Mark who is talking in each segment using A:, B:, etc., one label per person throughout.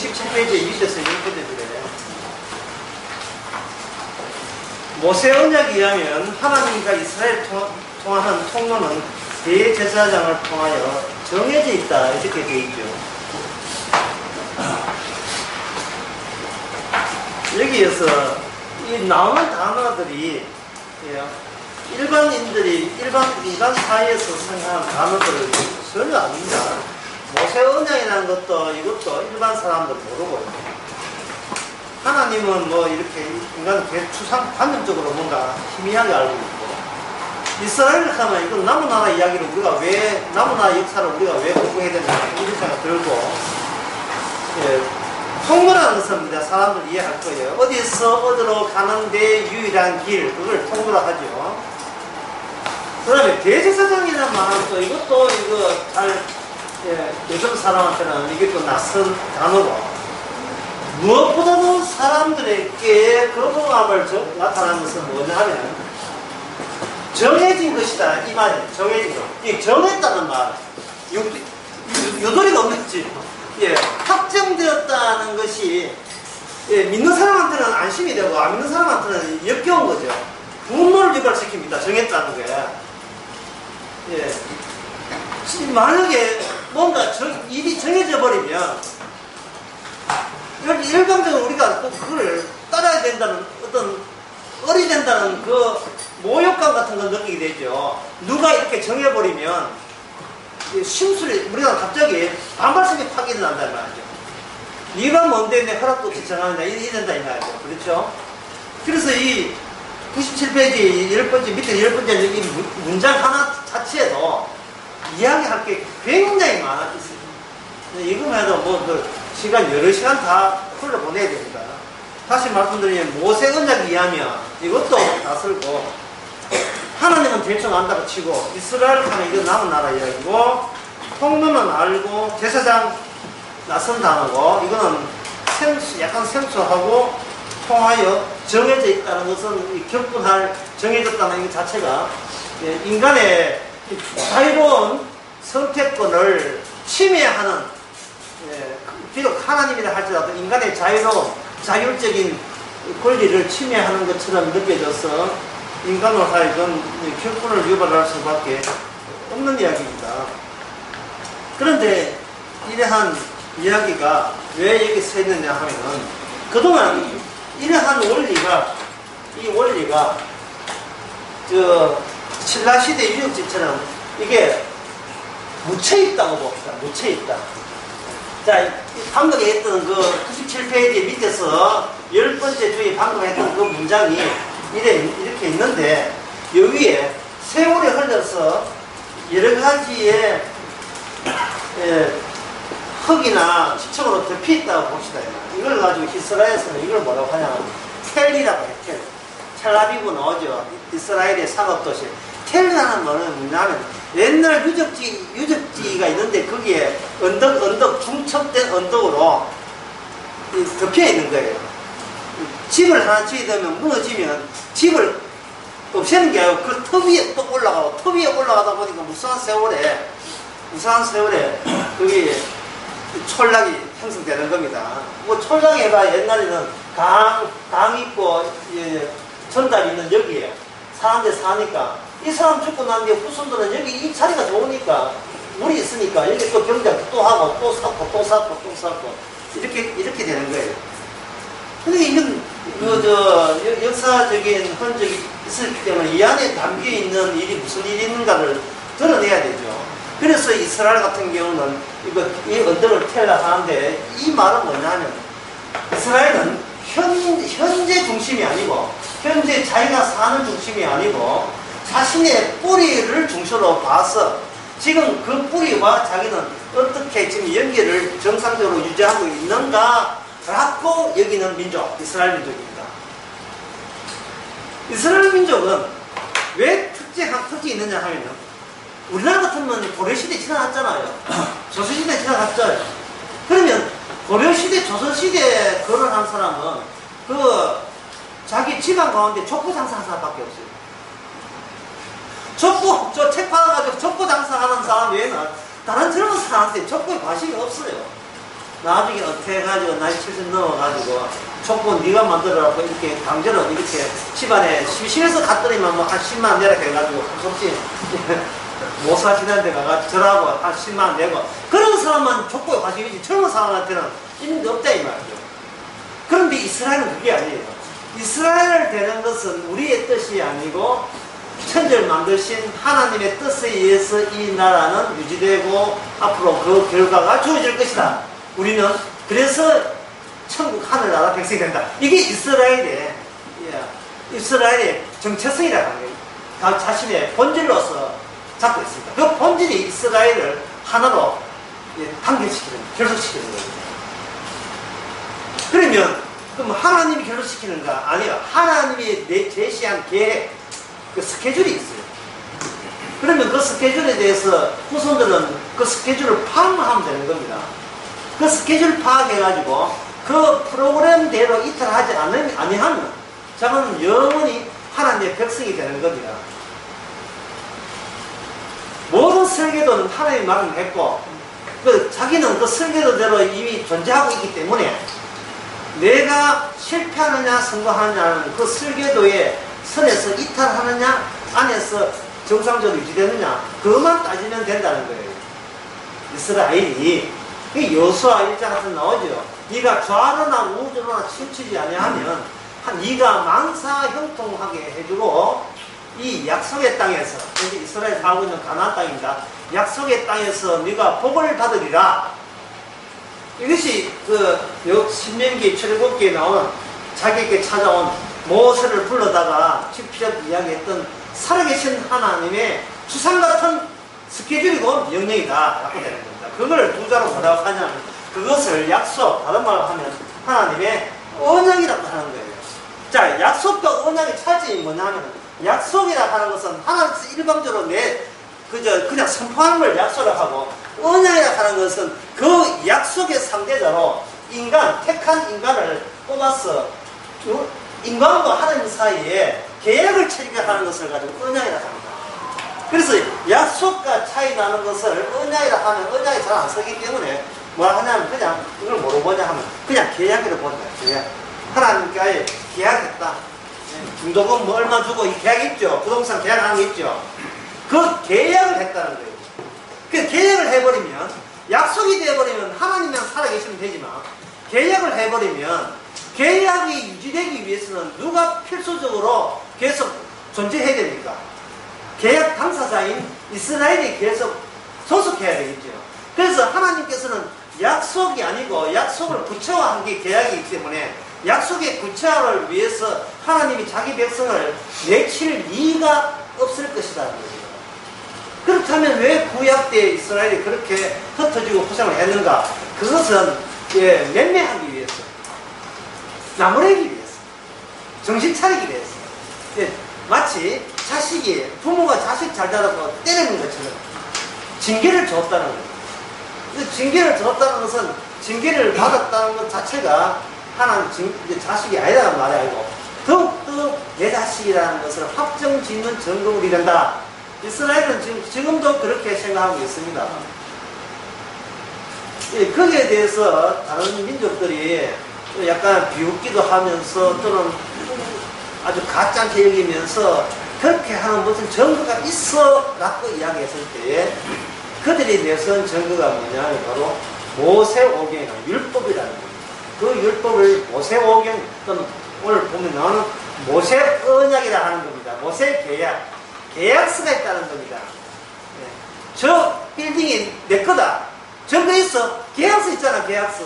A: 97페이지 밑에서 이렇게 되더래요. 모세 언약에 의하면 하나님과 이스라엘 통하는 통로는 대제사장을 통하여 정해져 있다. 이렇게 되어 있죠. 여기에서 이 나오는 단어들이 일반 인간 사이에서 사용하는 단어들을 전혀 아닙니다. 모세 언약이라는 것도 이것도 일반 사람들 모르고 하나님은 뭐 이렇게 인간을 추상 관념적으로 뭔가 희미하게 알고 있고 이스라엘을 하면 이건 나무나라 이야기를 우리가 왜 나무나라 역사를 우리가 왜 공부해야 되나 이런 생각 들고 통로라는 것은 이제 사람들 이해할 거예요. 어디서 어디로 가는데 유일한 길 그걸 통로라 하죠. 그 다음에 대제사장이라는 말은 또 이것도 이거 잘 요즘 사람한테는 이게 또 낯선 단어고 무엇보다도 사람들에게 거부감을 나타나는 것은 뭐냐 하면 정해진 것이다 이 말이에요. 정해진 것. 이 정했다는 말 요도리가 없겠지. 확정되었다는 것이 믿는 사람한테는 안심이 되고 안 믿는 사람한테는 역겨운 거죠. 분노를 유발시킵니다. 정했다는 게. 만약에 뭔가 일이 정해져 버리면 일반적으로 우리가 꼭 그걸 따라야 된다는 어떤 어리 된다는 그 모욕감 같은 걸 느끼게 되죠. 누가 이렇게 정해버리면 심술이 우리가 갑자기 반발심이 확 일어난다는 말이죠. 네가 뭔데 내 허락도 없이 정하느냐 이런다 이 말이죠. 그렇죠? 그래서 이 97페이지 10번째 밑에 10번째 이 문장 하나 자체에도 이야기할 게 굉장히 많아 있어요. 이거만 해도 뭐 시간 여러 시간 다 흘러보내야 됩니다. 다시 말씀드리면 모세 언약에 의하면 이것도 낯설고 하나님은 대충 안다고 치고 이스라엘 하면 이거 남은 나라 이야기고 통로는 알고 제사장 낯선 단어고 이거는 약간 생소하고 통하여 정해져 있다는 것은 격분할 정해졌다는 이 자체가 인간의 자유로운 선택권을 침해하는 비록 하나님이라 할지라도 인간의 자율적인 권리를 침해하는 것처럼 느껴져서 인간으로 하여금 격분을 유발할 수밖에 없는 이야기입니다. 그런데 이러한 이야기가 왜 여기 서 있느냐 하면은 그동안 이러한 이 원리가 신라시대 유적지처럼 이게 묻혀있다고 봅시다. 묻혀있다. 자, 방금 했던 그 97페이지 밑에서 10번째 주에 방금 했던 그 문장이 이렇게 있는데 여기에 세월이 흘러서 여러 가지의 흙이나 지층으로 덮여 있다고 봅시다. 이걸 가지고 히스라엘에서는 이걸 뭐라고 하냐면 텔이라고 해요. 텔아비브 나오죠. 이스라엘의 상업도시. 텔이라는 말은 뭐냐면 옛날 유적지가 있는데 거기에 중첩된 언덕으로 덮여 있는 거예요. 집을 하나 지으면 무너지면 집을 없애는 게 아니고 그 터 위에 또 올라가고 터 위에 올라가다 보니까 무수한 세월에 거기 촌락이 형성되는 겁니다. 뭐 촌락이 해봐 옛날에는 강 있고 전달 있는 여기에 사람들 사니까 이 사람 죽고 난 뒤에 후손들은 여기 이 자리가 좋으니까 물이 있으니까 여기 또 경작 또 하고 또 쌓고 이렇게 되는 거예요. 근데 이건 역사적인 흔적이 있었기 때문에 이 안에 담겨있는 일이 무슨 일이 있는가를 드러내야 되죠. 그래서 이스라엘 같은 경우는 이 언덕을 텔라 하는데 이 말은 뭐냐면 이스라엘은 현재 중심이 아니고 현재 자기가 사는 중심이 아니고 자신의 뿌리를 중심으로 봐서 지금 그 뿌리와 자기는 어떻게 지금 연계를 정상적으로 유지하고 있는가라고 여기는 민족, 이스라엘 민족입니다. 이스라엘 민족은 왜 특징이 있느냐 하면요. 우리나라 같으면 고려시대 지나갔잖아요. 조선시대 지나갔죠. 그러면 고려시대, 조선시대 거론한 사람은 자기 집안 가운데 족보 장사하는 사람밖에 없어요. 책 팔아가지고 족보 장사하는 사람 외에는 다른 젊은 사람한테 족보에 관심이 없어요. 나중에 어떻게 해가지고 나이 70 넘어가지고 촉구 네가 만들어라고 이렇게 강제로 이렇게 집안에 심심해서 갔더니만 뭐 한 10만 원 내라 해가지고 혹시 못 사시는 데 가가지고 저라고 한 10만 원 내고 그런 사람만 족보에 관심이지 젊은 사람한테는 있는 게 없다 이 말이죠. 그런데 이스라엘은 그게 아니에요. 이스라엘 되는 것은 우리의 뜻이 아니고 천지를 만드신 하나님의 뜻에 의해서 이 나라는 유지되고 앞으로 그 결과가 주어질 것이다. 우리는 그래서 천국 하늘나라 백성이 된다. 이게 이스라엘의 정체성이라는 거예요. 자신의 본질로서 잡고 있습니다. 그 본질이 이스라엘을 하나로 단결시키는, 결속시키는 거예요. 그러면 그럼 하나님이 결속시키는가? 아니요. 하나님이 제시한 계획, 그 스케줄이 있어요. 그러면 그 스케줄에 대해서 후손들은 그 스케줄을 파악만 하면 되는 겁니다. 그 스케줄 파악해가지고 그 프로그램대로 이탈하지 아니하면 저는 영원히 하나님의 백성이 되는 겁니다. 모든 설계도는 하나님이 말을 했고 자기는 그 설계도대로 이미 존재하고 있기 때문에 내가 실패하느냐 성공하느냐는 그 설계도의 선에서 이탈하느냐 안에서 정상적으로 유지되느냐 그것만 따지면 된다는 거예요. 이스라엘이 여호수아 1장에서 나오죠. 네가 좌로나 우로나 치우치지 아니하면 네가 만사 형통하게 해주고 이 약속의 땅에서 이스라엘 살고 있는 가나안 땅입니다. 약속의 땅에서 네가 복을 받으리라. 이것이 그 신명기 7개에 나오는 자기에게 찾아온 모세를 불러다가 직접 이야기했던 살아계신 하나님의 추상같은 스케줄이고 명령이다 라고 되는 겁니다. 그걸 두 자로 뭐라고 하냐면 그것을 약속, 다른 말로 하면 하나님의 언약이라고 하는 거예요. 자, 약속과 언약의 차이점이 뭐냐면 약속이라고 하는 것은 하나님께서 일방적으로 그냥 선포하는 걸 약속이라고 하고 언약이라고 하는 것은 그 약속의 상대자로 택한 인간을 뽑아서 인간과 하나님 사이에 계약을 체결하는 것을 가지고 언약이라고 합니다. 그래서 약속과 차이 나는 것을 언약이라 하면 언약이 잘 안 서기 때문에 뭐라 하냐면 그냥 이걸 뭐로 보냐 하면 그냥 계약으로 보는 거예요. 계약. 하나님과의 계약했다. 중도금 뭐 얼마 주고 이 계약이 있죠. 부동산 계약하는 게 있죠. 그 계약을 했다는 거예요. 그 계약을 해버리면 약속이 되어버리면 하나님이랑 살아계시면 되지만 계약을 해버리면 계약이 유지되기 위해서는 누가 필수적으로 계속 존재해야 됩니까? 계약 당사자인 이스라엘이 계속 소속해야 되겠죠. 그래서 하나님께서는 약속이 아니고 약속을 구체화한 게 계약이기 때문에 약속의 구체화를 위해서 하나님이 자기 백성을 내칠 이의가 없을 것이다. 그렇다면 왜 구약 때 이스라엘이 그렇게 흩어지고 포장을 했는가? 그것은 맴매하기 위해서, 나무래기 위해서, 정신 차리기 위해서. 마치 자식이 부모가 자식 잘 자라고 때리는 것처럼 징계를 줬다는 거예요. 징계를 줬다는 것은 징계를 받았다는 것 자체가 하나님 자식이 아니라는 말이 아니고 더욱더 내 자식이라는 것을 확정 짓는 증거물이 된다. 이스라엘은 지금도 그렇게 생각하고 있습니다. 거기에 대해서 다른 민족들이 약간 비웃기도 하면서 또는 아주 가짜게 여기면서 그렇게 하는 무슨 증거가 있어 라고 이야기했을 때 그들이 내세운 증거가 뭐냐면 바로 모세오경이나 율법이라는 겁니다. 그 율법을 모세오경 또는 오늘 보면 나오는 모세언약이라 하는 겁니다. 모세계약, 계약서가 있다는 겁니다. 저 빌딩이 내 거다. 증거 있어. 계약서 있잖아. 계약서.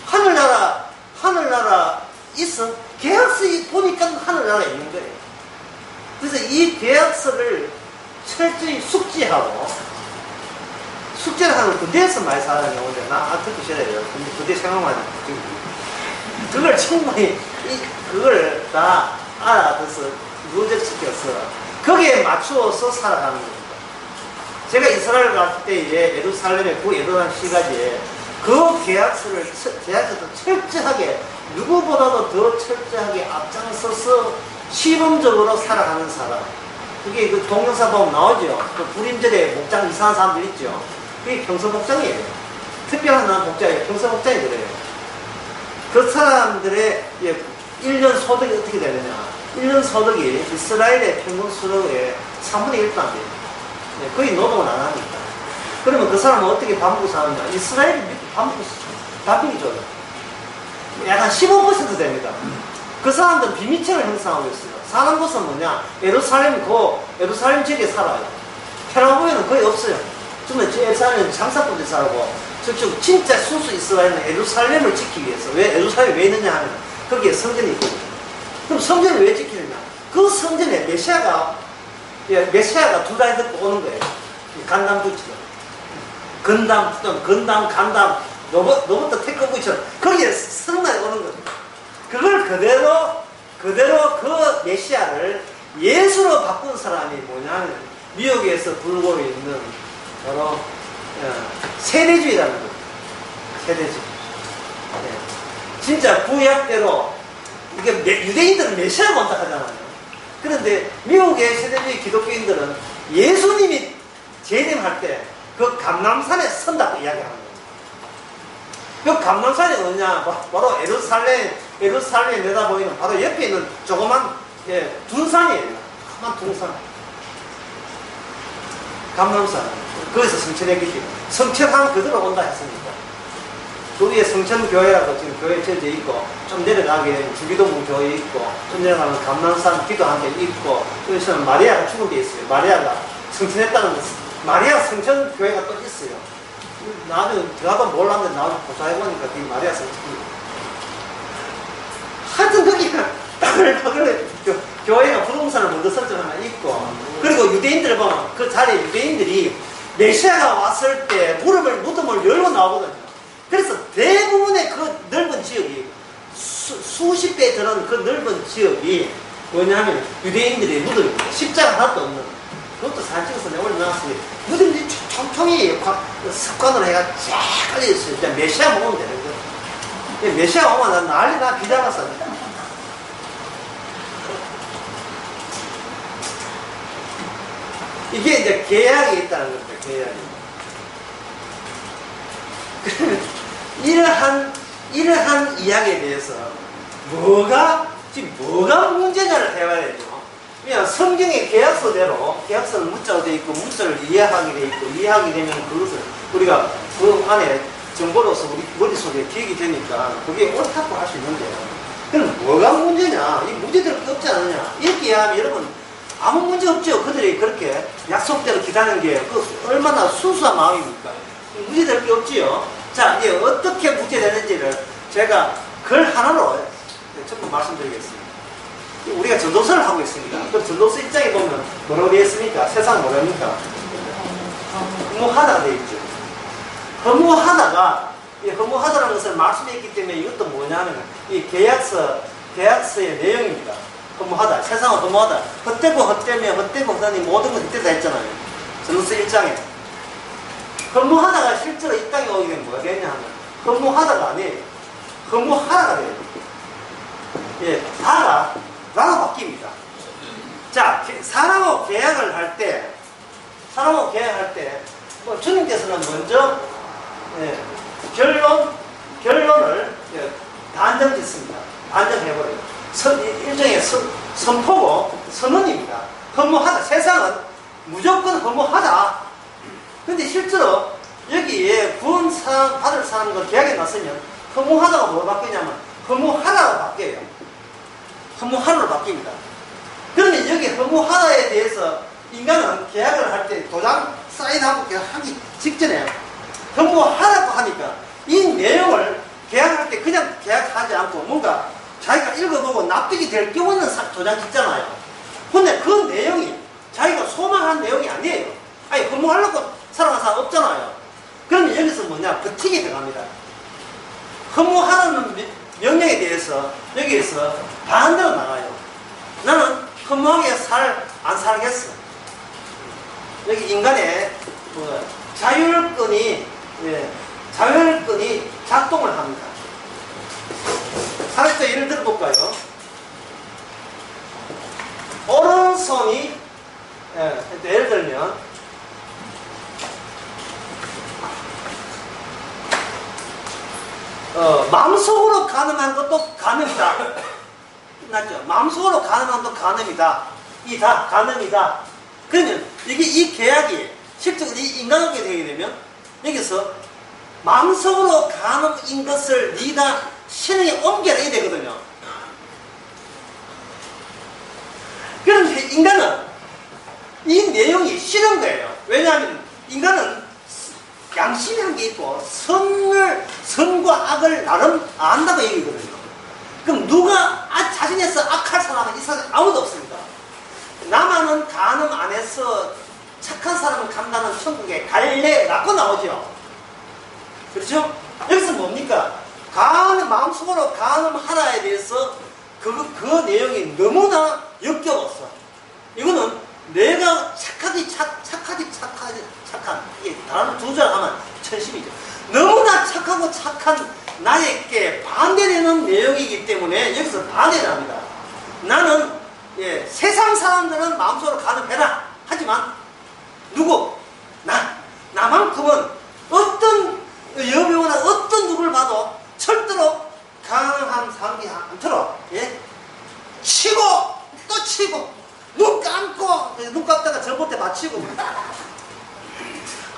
A: 하늘나라 있어. 계약서 보니까 하늘나라에 있는 거예요. 그래서 이 계약서를 철저히 숙제를 하는 군대에서 많이 사는 경우인데 나 듣기 싫어요. 군대 생각만 그걸 충분히 그걸 다 알아서 누적시켜서 거기에 맞추어서 살아가는 겁니다. 제가 이스라엘 갔을 때에 예루살렘의 구예루살렘 시가지에 그 계약서를 철저하게 누구보다도 더 철저하게 앞장서서 시범적으로 살아가는 사람. 그게 그 동영상 보면 나오죠. 그 불임절에 목장 이상한 사람들 있죠. 그게 평소 목장이에요. 특별한 복장이 평생 복장이 그래요. 그 사람들의 1년 소득이 어떻게 되느냐. 1년 소득이 이스라엘의 평균 소득의 3분의 1도 안 돼요. 거의 노동을 안 하니까. 그러면 그 사람은 어떻게 밥 먹고 사느냐. 이스라엘이 밥 먹기 좋아요. 약간 15% 됩니다. 그 사람들은 비밀체를 형성하고 있어요. 사는 곳은 뭐냐. 예루살렘 지역에 살아요. 테라보에는 거의 없어요. 정말 예루살렘은 장사꾼들이 살고, 저쪽 진짜 순수 이스라엘은 예루살렘을 지키기 위해서. 왜 예루살렘이 왜 있느냐 하면 거기에 성전이 있거든요. 그럼 성전을 왜 지키느냐? 그 성전에 메시아가 두 달 듣고 오는 거예요. 간담두처럼. 간담, 로봇 테크부처럼 거기에 성날이 오는 거죠. 그걸 그대로 그 메시아를 예수로 바꾼 사람이 뭐냐면 미국에서 불고 있는 바로 세대주의라는 거예요. 세대주의. 네. 진짜 구약대로 이게 유대인들은 메시아가 온다 하잖아요. 그런데 미국의 세대주의 기독교인들은 예수님이 재림할 때 그 감람산에 선다고 이야기하는 거예요. 그 감람산이 어디냐? 바로 예루살렘에 내다보이는 바로 옆에 있는 조그만 둔산이에요. 조그만 둔산. 감람산. 거기서 성천했기 때문에 성천하면 그대로 온다 했으니까. 그 위에 성천교회라고 지금 교회 지어져 있고, 좀 내려가게 주기도문 교회 있고, 좀 내려가면 감람산 기도한 데 있고, 여기서는 마리아가 죽은 데 있어요. 마리아가 성천했다는 것. 마리아 성천교회가 또 있어요. 나도 몰랐는데 나도 조사해보니까 그게 마리아 성천이에요. 하여튼 거기가 교회가 부동산을 먼저 설정 하나 있고, 그리고 유대인들 보면 그 자리에 유대인들이 메시아가 왔을 때 무덤을 열고 나오거든요. 그래서 대부분의 그 넓은 지역이 수십 배 드는 그 넓은 지역이 뭐냐면 유대인들의 무덤입니다. 십자가 하나도 없는. 그것도 사진 찍어서 내가 올려놨어요. 무덤들이 총총히 습관으로 해가 쫙 깔려있어요. 이제 메시아 오면 되는 거예요. 메시아 오면 난 난리 나 비자라서. 이게 이제 계약이 있다는 겁니다. 계약이. 그러면 이러한 이야기에 대해서 지금 뭐가 문제냐를 해봐야 되죠. 그냥 성경의 계약서대로, 계약서는 문자로 되어 있고 문자를 이해하게 되어 있고, 이해하게 되면 그것을 우리가 그 안에 정보로서 우리 머릿속에 기억이 되니까 그게 옳다고 할 수 있는데요. 그럼 뭐가 문제냐? 이 문제될 게 없지 않느냐? 이렇게 이해하면 여러분 아무 문제 없죠. 그들이 그렇게 약속대로 기다리는 게 얼마나 순수한 마음입니까? 문제될 게 없지요. 자, 이제 어떻게 문제되는지를 제가 글 하나로 전부 말씀드리겠습니다. 우리가 전도서를 하고 있습니다. 그럼 전도서 입장에 보면 뭐라고 되어 있습니까? 세상 뭐랍니까? 허무하다가 되어 있죠. 허무하다라는 것을 말씀해 있기 때문에 이것도 뭐냐면 이 계약서의 내용입니다. 허무하다. 세상은 허무하다. 헛되고 헛되니 모든 건 헛되다 했잖아요. 전도서 1장에. 허무하다가 실제로 이 땅에 오게 되면 뭐가 되냐 하면 허무하다가 아니에요. 허무하다가 돼요. 예, 나가 바뀝니다. 자, 사람하고 계약을 할 때, 뭐 주님께서는 먼저 결론을 단정 짓습니다. 단정해버려요. 일종의 선포고 선언입니다. 허무하다. 세상은 무조건 허무하다. 근데 실제로 여기에 구원 받을 사람과 계약에 나서면 허무하다가 뭘 바뀌냐면 허무하다가 바뀌어요. 허무하다로 바뀝니다. 그러면 여기 허무하다에 대해서 인간은 계약을 할 때 도장 사인하고 하기 직전에 허무하다고 하니까 이 내용을 계약할 때 그냥 계약하지 않고 뭔가 자기가 읽어보고 납득이 될 경우는 도장 찍잖아요. 근데 그 내용이 자기가 소망한 내용이 아니에요. 아니 허무하려고 살아가는 사람 없잖아요. 그러면 여기서 뭐냐? 버티게 들어갑니다. 허무하는 명령에 대해서 여기에서 반대로 나가요. 나는 허무하게 안 살겠어. 여기 인간의 자율권이 작동을 합니다. 하나씩 예를 들어볼까요? 오른손이 예를 들면 마음속으로 가늠한 것도 가늠이다. 끝났죠? 마음속으로 가늠한 것도 가늠이다. 이다, 가늠이다. 그러면 이 계약이 실제로 이 인간관계가 되게 되면 여기서 마음속으로 가늠인 것을 네가 신앙에 옮겨내야 되거든요. 그런데 인간은 이 내용이 싫은 거예요. 왜냐하면 인간은 양심이 한 게 있고 선과 악을 나름 안다고 얘기거든요. 그럼 누가 자신에서 악할 사람은 이 세상에 아무도 없습니다. 나만은 가늠 안에서 착한 사람은 간다는 천국에 갈래라고 나오죠. 그렇죠? 여기서 뭡니까? 마음속으로 가늠하라에 대해서 그 내용이 너무나 역겨웠어. 이거는 내가 착한 이게 단어 두 줄 하면 천심이죠. 너무나 착하고 착한 나에게 반대되는 내용이기 때문에 여기서 반대를 합니다. 나는 세상 사람들은 마음속으로 가늠해라. 하지만 누구? 나만큼은 어떤 여배우나 어떤 누구를 봐도 절대로 가늠한 사람이 않도록 치고 또 치고 눈 감다가 전봇대 맞추고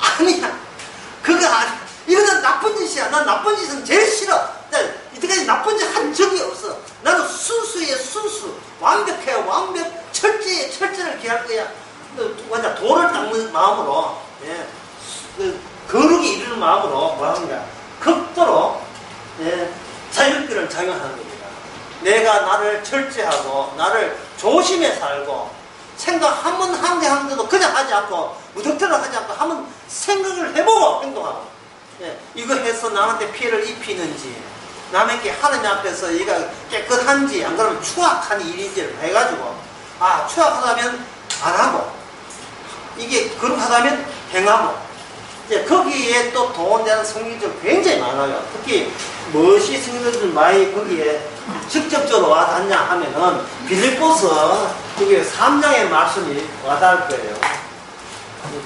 A: 아니야 그거 아니야. 이거는 나쁜 짓이야. 난 나쁜 짓은 제일 싫어. 이때까지 나쁜 짓 한 적이 없어. 나는 순수의 순수, 완벽해 완벽, 철저의 철저를 기할 거야. 완전 돌을 닦는 마음으로 거룩이 이르는 마음으로 뭐하는가 극도로 자율권을 작용하는 겁니다. 내가 나를 철저하고 나를 조심해 살고 생각 한 번 한대도 그냥 하지 않고 무턱대로 하지 않고 한번 생각을 해보고 행동하고 이거 해서 남한테 피해를 입히는지 남에게 하느님 앞에서 얘가 깨끗한지 안 그러면 추악한 일인지를 해가지고 추악하다면 안 하고 이게 거룩하다면 행하고 거기에 또 동원되는 성경들 굉장히 많아요. 특히 무엇이 성경들 많이 거기에 직접적으로 와닿냐 하면은 빌립보서 거기에 3장의 말씀이 와닿을 거예요.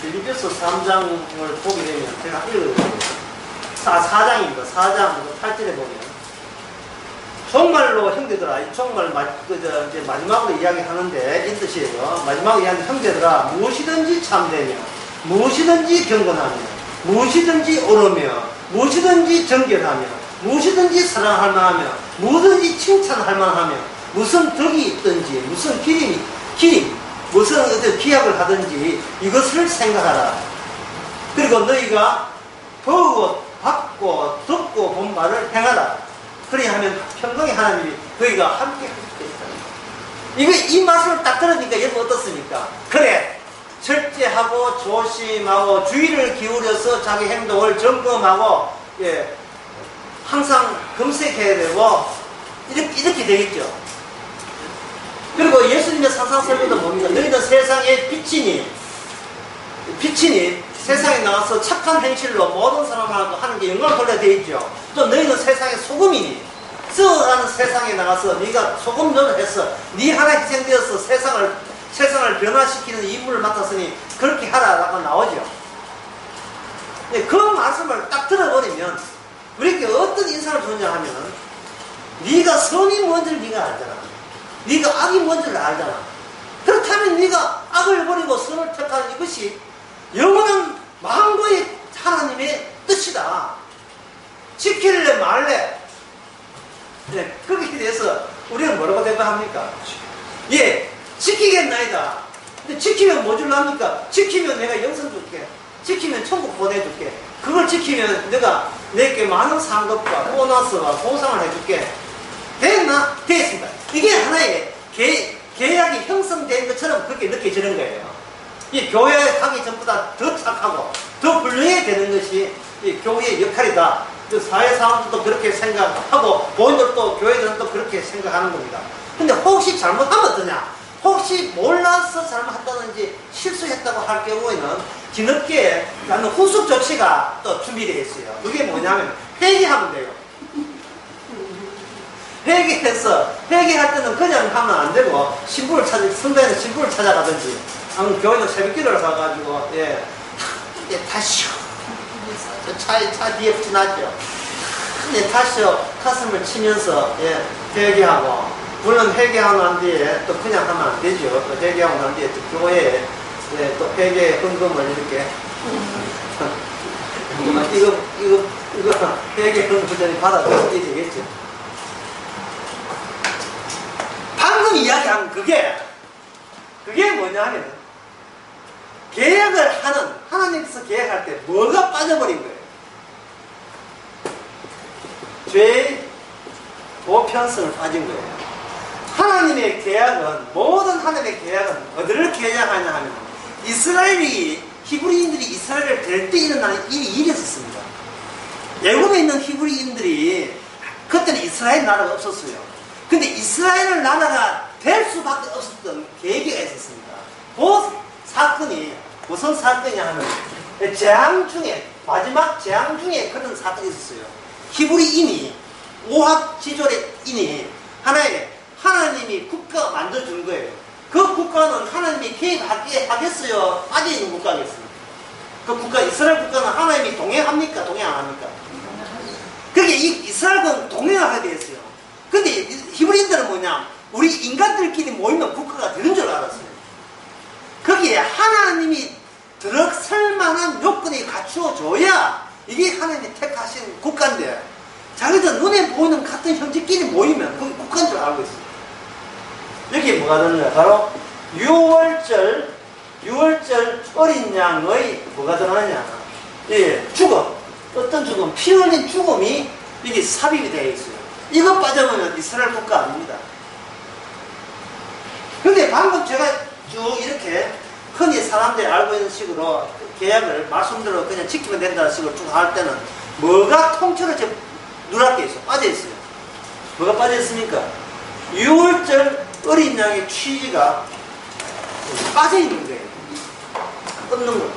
A: 빌립보서 3장을 보게 되면 제가 읽어드릴게요. 4장입니다. 4장 8절에 보면 정말로 형제들아, 정말 이제 마지막으로 이야기하는데 이 뜻이에요. 마지막으로 이야기하는 형제들아, 무엇이든지 참되며 무엇이든지 경건하며 무엇이든지 옳으며 무엇이든지 정결하며 무엇이든지 사랑할 만하며 무엇든지 칭찬할 만하며 무슨 덕이 있든지 무슨 기림 무슨 어떤 기약을 하든지 이것을 생각하라. 그리고 너희가 보고 받고 듣고 본 말을 행하라. 그리하면 평강의 하나님이 너희가 함께 하실 것이다. 이 말씀을 딱 들으니까 여러분 어떻습니까? 그래, 절제하고 조심하고 주의를 기울여서 자기 행동을 점검하고 항상 검색해야 되고 이렇게 되겠죠. 그리고 예수님의 사상설교도 뭡니까? 너희는 세상의 빛이니 세상에 나와서 착한 행실로 모든 사람하고 하는 게 영광을 돌려야 되어 있죠. 또 너희는 세상의 소금이니 썩어가는 세상에 나가서 네가 소금 노릇해서 네 하나 희생되어서 세상을 변화시키는 임무를 맡았으니 그렇게 하라라고 나오죠. 그 말씀을 딱 들어버리면 우리에게 어떤 인상을 주느냐 하면 네가 선이 뭔지를 네가 알잖아. 네가 악이 뭔지를 알잖아. 그렇다면 네가 악을 버리고 선을 택하는 이것이 영원한 만고의 하나님의 뜻이다. 지킬래 말래. 거기에 대해서 우리는 뭐라고 대답합니까? 지키겠나이다. 근데 지키면 뭐 줄랍니까? 지키면 내가 영생 줄게. 지키면 천국 보내줄게. 그걸 지키면 내가 내게 많은 상급과 보너스와 보상을 해줄게. 됐나? 됐습니다. 이게 하나의 계약이 형성된 것처럼 그렇게 느껴지는 거예요. 이 교회에 가기 전보다 더 착하고 더 훌륭해야 되는 것이 이 교회의 역할이다. 사회 사람들도 그렇게 생각하고 본인들도 교회들도 그렇게 생각하는 겁니다. 근데 혹시 잘못하면 어떠냐? 혹시 몰라서 잘못했다든지 실수했다고 할 경우에는 뒤늦게 나는 후속 조치가 또 준비되어 있어요. 그게 뭐냐면 회개하면 돼요. 회개할 때는 그냥 하면 안 되고 성당에서 신부를 찾아가든지 아니면 교회는 새벽기도를 가가지고 다시 차 뒤에 붙여놨죠. 큰 가슴을 치면서 회개하고, 물론 회개하고 난 뒤에 또 그냥 하면 안 되죠. 또 회개하고 난 뒤에 또 교회에 또 회개 헌금을 이렇게 이거 회개 헌금을 받아들여야 되겠죠. 방금 이야기한 그게 뭐냐면 계약을 하나님께서 계약할 때 뭐가 빠져버린 거예요? 죄의 보편성을 빠진 거예요. 하나님의 계약은, 모든 하나님의 계약은 어디를 계약하냐 하면 히브리인들이 이스라엘을 될 때 일어나는 일이 있었습니다. 애굽에 있는 히브리인들이 그때는 이스라엘 나라가 없었어요. 근데 이스라엘 나라가 될 수밖에 없었던 계기가 있었습니다. 그 사건이 무슨 사건이냐 하면 재앙 중에, 마지막 재앙 중에 그런 사건이 있었어요. 히브리인이, 오합지졸의 하나님이 국가 만들어준 거예요. 그 국가는 하나님이 개입하겠어요? 빠져있는 국가겠습니까? 그 국가, 이스라엘 국가는 하나님이 동행합니까? 동행 안 합니까? 그게 이스라엘은 동행을 하게 됐어요. 근데 히브리인들은 뭐냐? 우리 인간들끼리 모이면 국가가 되는 줄 알았어요. 거기에 하나님이 들어설 만한 요건이 갖추어져야 이게 하나님이 택하신 국가인데, 자기들 눈에 보이는 같은 형제끼리 모이면 그게 국가인 줄 알고 있어요. 여기에 뭐가 들어있냐? 바로 6월절 어린 양의 뭐가 들어가냐? 죽음. 어떤 죽음? 피 흘린 죽음이 이게 삽입이 되어 있어요. 이거 빠져보면 이스라엘 국가 아닙니다. 근데 방금 제가 쭉 이렇게 흔히 사람들이 알고 있는 식으로 계약을 말씀대로 그냥 지키면 된다는 식으로 쭉 할 때는 뭐가 통째로 제 눈앞에 있어? 빠져있어요. 뭐가 빠져있습니까? 6월절 어린 양의 취지가 빠져있는 거예요. 없는 거.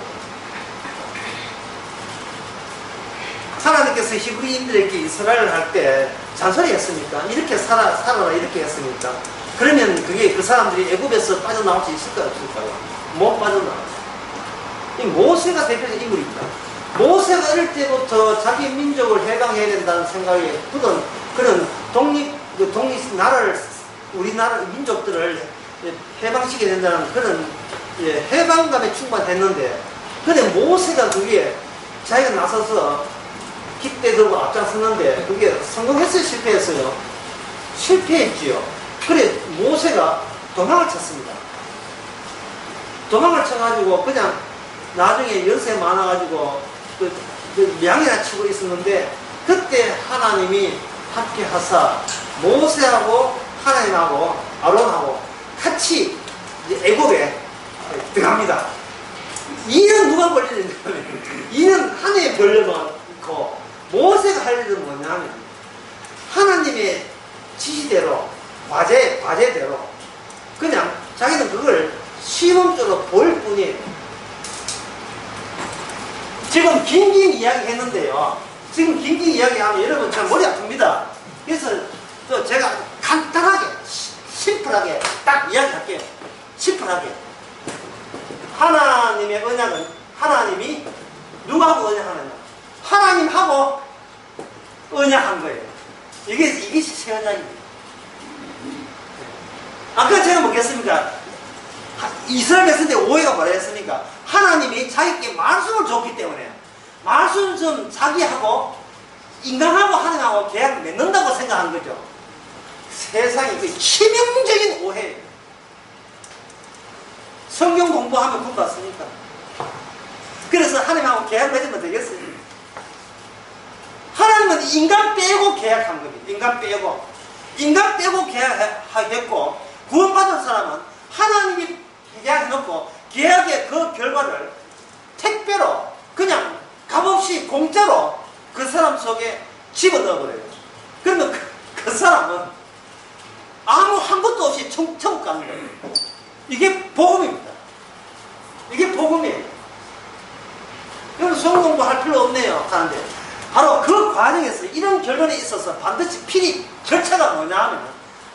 A: 하나님께서 히브리인들에게 이스라엘을 할 때 잔소리 했습니까? 이렇게 살아라 이렇게 했습니까? 그러면 그게 그 사람들이 애굽에서 빠져나올 수 있을까요? 없을까요? 못 빠져나와요. 이 모세가 대표적 인물입니다. 모세가 어릴 때부터 자기 민족을 해방해야 된다는 생각에 그런 나라를, 우리나라 민족들을 해방시켜야 된다는 그런 해방감에 충만했는데, 근데 모세가 그게 자기가 나서서 깃대 들고 앞장섰는데 그게 성공했어요? 실패했어요? 실패했지요. 그래 모세가 도망을 쳤습니다. 도망을 쳐가지고 그냥 나중에 연세 많아가지고 양이나 치고 있었는데, 그때 하나님이 함께 하사 모세하고 하나님하고 아론하고 같이 애굽에 들어갑니다. 이는 누가 벌리냐면 이는 하나님이 벌려놓고, 모세가 할 일은 뭐냐면 하나님의 지시대로 과제대로 그냥 자기는 그걸 시범적으로 보일 뿐이에요. 지금 긴긴 이야기 했는데요. 지금 긴긴 이야기 하면 여러분 참 머리 아픕니다. 그래서 또 제가 간단하게 심플하게 딱 이야기할게요. 심플하게. 하나님의 언약은 하나님이 누구하고 언약하느냐? 하나님하고 언약한 거예요. 이게 새 언약입니다. 아까 제가 뭐겠습니까? 이스라엘 백성들 오해가 뭐라 했습니까? 하나님이 자기께 말씀을 줬기 때문에 말씀 좀 자기하고 인간하고 하나님하고 계약을 맺는다고 생각한 거죠. 세상이 그 치명적인 오해예요. 성경 공부하면 그거 같습니까? 그래서 하나님하고 계약 맺으면 되겠어요? 하나님은 인간 빼고 계약한 겁니다. 인간 빼고 계약하겠고, 구원받은 사람은 하나님이 계약해놓고 계약의 그 결과를 택배로 그냥 값없이 공짜로 그 사람 속에 집어넣어버려요. 그러면 그 사람은 한 것도 없이 천국 가는 거예요. 이게 복음입니다. 이게 복음이에요. 여러분 성경 공부할 필요 없네요 하는데, 바로 그 과정에서 이런 결론이 있어서 반드시 필히 절차가 뭐냐 하면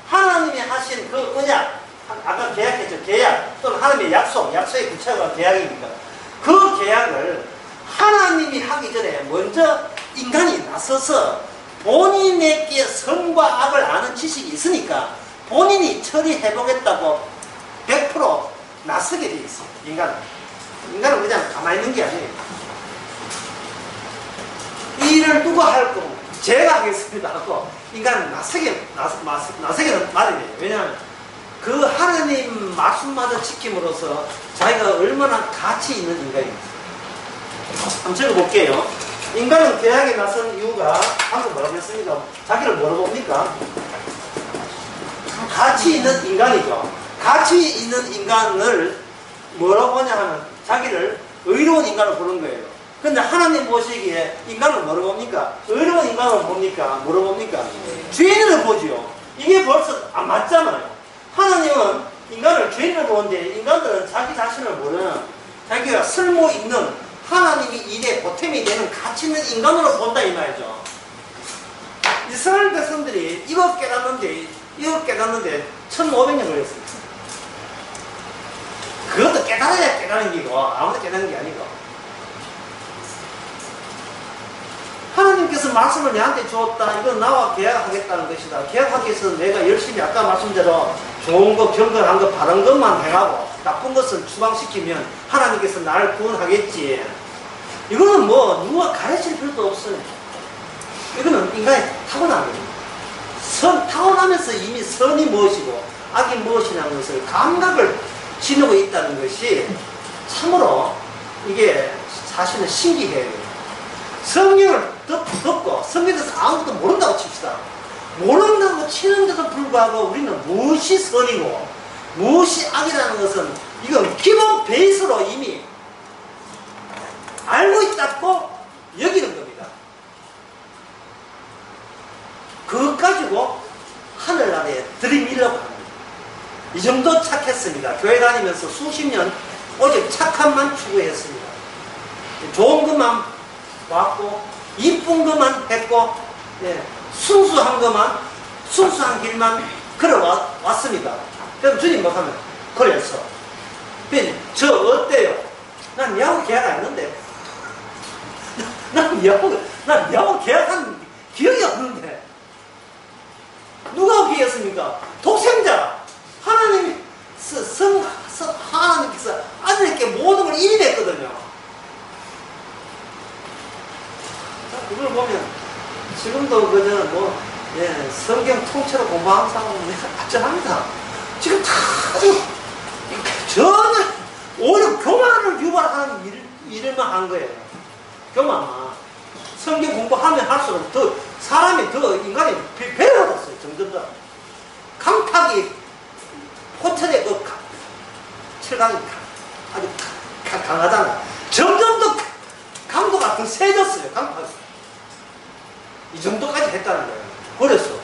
A: 하나님이 하신 그 언약, 아까 계약했죠. 계약 또는 하나님의 약속의 구체가 계약이니까 그 계약을 하나님이 하기 전에 먼저 인간이 나서서 본인에게 선과 악을 아는 지식이 있으니까 본인이 처리해보겠다고 100% 나서게 돼 있어요. 인간은 그냥 가만히 있는 게 아니에요. 이 일을 누가 할 거고 제가 하겠습니다 하고 인간은 나서게는 말이 돼요. 왜냐하면 그 하나님 말씀마저 지킴으로써 자기가 얼마나 가치 있는 인간입니다. 한번 적어볼게요. 인간은 계약에 나선 이유가 방금 뭐라고 했습니까? 자기를 뭐라고 봅니까? 가치 있는 인간이죠. 가치 있는 인간을 뭐라고 보냐 하면 자기를 의로운 인간을 보는 거예요. 근데 하나님 보시기에 인간을 뭐라고 봅니까? 의로운 인간을 봅니까? 뭐라고 봅니까? 죄인을 보지요. 이게 벌써 안 맞잖아요. 하나님은 인간을 죄인을 보는데 인간들은 자기 자신을 모르는 자기가 쓸모 있는 하나님이 일에 보탬이 되는 가치 있는 인간으로 본다 이 말이죠. 이스라엘 백성들이 이거 깨닫는데 1500년 걸렸습니다. 그것도 깨달아야 깨달은 게고 아무나 깨달은 게 아니고 하나님께서 말씀을 내한테 주었다. 이건 나와 계약하겠다는 것이다. 계약하기 위해서 내가 열심히 아까 말씀대로 좋은 거, 경건한 거, 바른 것만 해가고 나쁜 것은 추방시키면 하나님께서 나를 구원하겠지. 이거는 뭐 누가 가르칠 필요도 없어요. 이거는 인간의 타고난 거예요. 타고나면서 이미 선이 무엇이고 악이 무엇이냐는 것을 감각을 지니고 있다는 것이 참으로 이게 사실은 신기해요. 성경을 듣고 성경에서 아무것도 모른다고 칩시다. 모른다고 치는데도 불구하고 우리는 무엇이 선이고 무엇이 악이라는 것은 이건 기본 베이스로 이미 알고 있다고 여기는 겁니다. 그것 가지고 하늘나라에 들이밀려고 합니다. 이 정도 착했습니다. 교회 다니면서 수십 년 오직 착함만 추구했습니다. 좋은 것만 왔고 이쁜 것만 했고 순수한 것만 순수한 길만 걸어왔습니다. 그럼 주님 뭐 하면 그랬어. 저 어때요? 난 야구 계약 안 했는데 난 야구 계약한 기억이 없는데 누가 기했습니까? 독생자 하나님이 하나님께서 아들에게 모든 걸 인했거든요. 그걸 보면 지금도 그저 성경 통째로 공부하는 사람은 안전합니다. 지금 다 전혀 오히려 교만을 유발하는 일만 한 거예요. 교만만. 성경 공부하면 할수록 더 사람이 더 인간이 배워졌어요. 점점 더 강팍이 호텔의 그 철강이 아주 강하잖아요. 점점 더 강도가 더 세졌어요. 강팍이. 이 정도까지 했다는 거예요. 그래서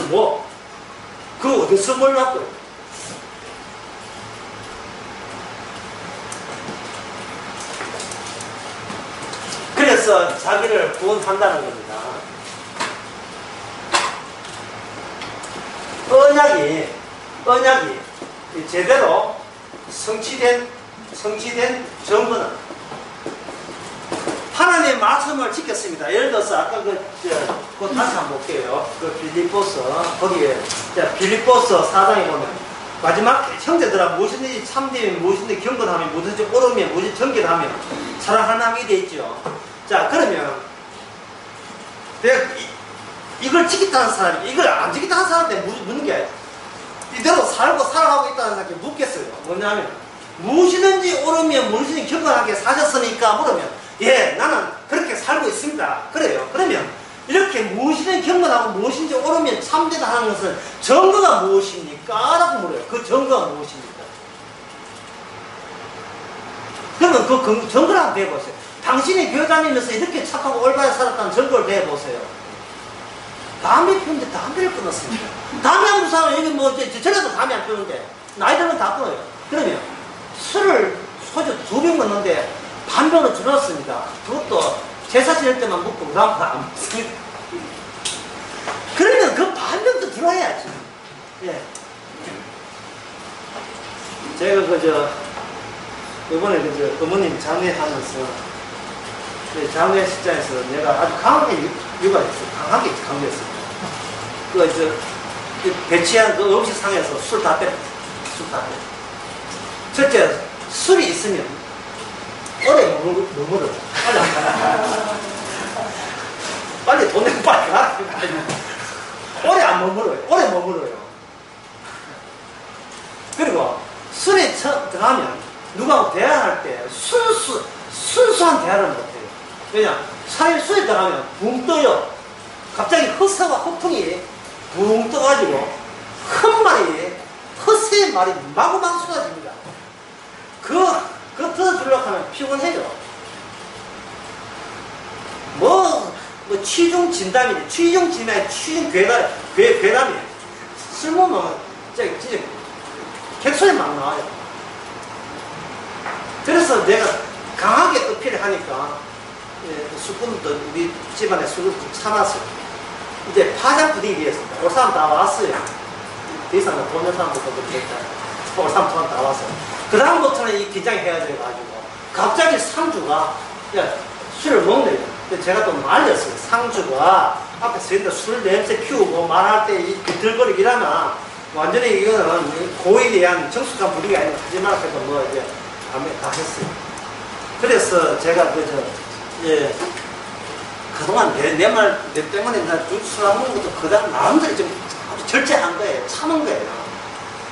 A: 뭐 그 어디서 몰랐고요. 그래서 자기를 구원한다는 겁니다. 언약이 제대로 성취된 정부는 하나님의 말씀을 지켰습니다. 예를 들어서 아까 그거 다시 한번 볼게요. 그 빌립보서 거기에 빌립보서 4장에 보면 마지막 형제들아 무엇이든지 참되면 무엇이든지 경건하면 무엇이든지 옳으면 무엇이든지 정결하면 사랑하는 게 있죠. 자 그러면 내가 이걸 지켰다는 사람이 이걸 안 지켰다는 사람한테 묻는 게 이대로 살고 살아가고 있다는 사람한테 묻겠어요. 뭐냐면 무엇이든지 옳으면 무엇이든지 경건하게 사셨으니까 물으면 예, 나는 그렇게 살고 있습니다. 그래요. 그러면 이렇게 무엇이든 경건하고 무엇인지 옳으면 참되다 하는 것은 증거가 무엇입니까? 라고 물어요. 그 증거가 무엇입니까? 그러면 그 증거를 한번 대보세요. 당신이 교회 다니면서 이렇게 착하고 올바르게 살았다는 증거를 대보세요. 담배 피우는데 담배를 끊었습니다. 담배 안 피우는 사람은 여기 뭐 저래도 담배 안 피우는데 나이 들면 다 끊어요. 그러면 소주 2병 먹는데 반병을 줄였습니다. 그것도 제사 지낼 때만 먹고 그 다음부터 안 먹습니다. 그러면 그 반병도 들어야지. 예. 제가 이번에 어머님 장례하면서 장례 식장에서 내가 아주 강하게 육아했어요. 강하게 강조했어요. 배치한 그 음식상에서 술 다 빼라. 술 다 빼라. 첫째, 술이 있으면 오래 머물어요. 빨리 안 가. 빨리 돈 내고 빨리 가. 오래 안 머물어요. 오래 머물어요. 그리고 술에 들어가면 누구하고 대화할 때 순수한 대화를 못해요. 왜냐? 사회 술에 들어가면 붕 떠요. 갑자기 허세와 허풍이 붕 떠가지고 큰 말이, 허세의 말이 마구마구 쏟아집니다. 그거 들어주려고 하면 피곤해요. 취중 진담이네. 취중 진담이 취중 괴담이에요. 술 먹으면 진짜 객소리 막 나와요. 그래서 내가 강하게 어필을 하니까 술꾼도 우리 집안에 술을 참았어요. 이제 파장 분위기였습니다. 올 사람 다 왔어요. 더 이상 보는 사람부터 그렇겠다. 올 사람 다 왔어요. 그 다음부터는 이 긴장이 헤어져가지고 갑자기 상주가 술을 먹네요. 제가 또 말렸어요. 상주가 앞에 서 있는데 술 냄새 피우고 말할 때 이 비틀거리기 이러면 완전히 이거는 고에 대한 정숙한 분위기가 아니고 하지 말라 해서 이제 다 했어요. 그래서 제가 그동안 내 말 때문에 술 안 먹는 것도 그다음 마음들이 좀 아주 절제한 거예요. 참은 거예요.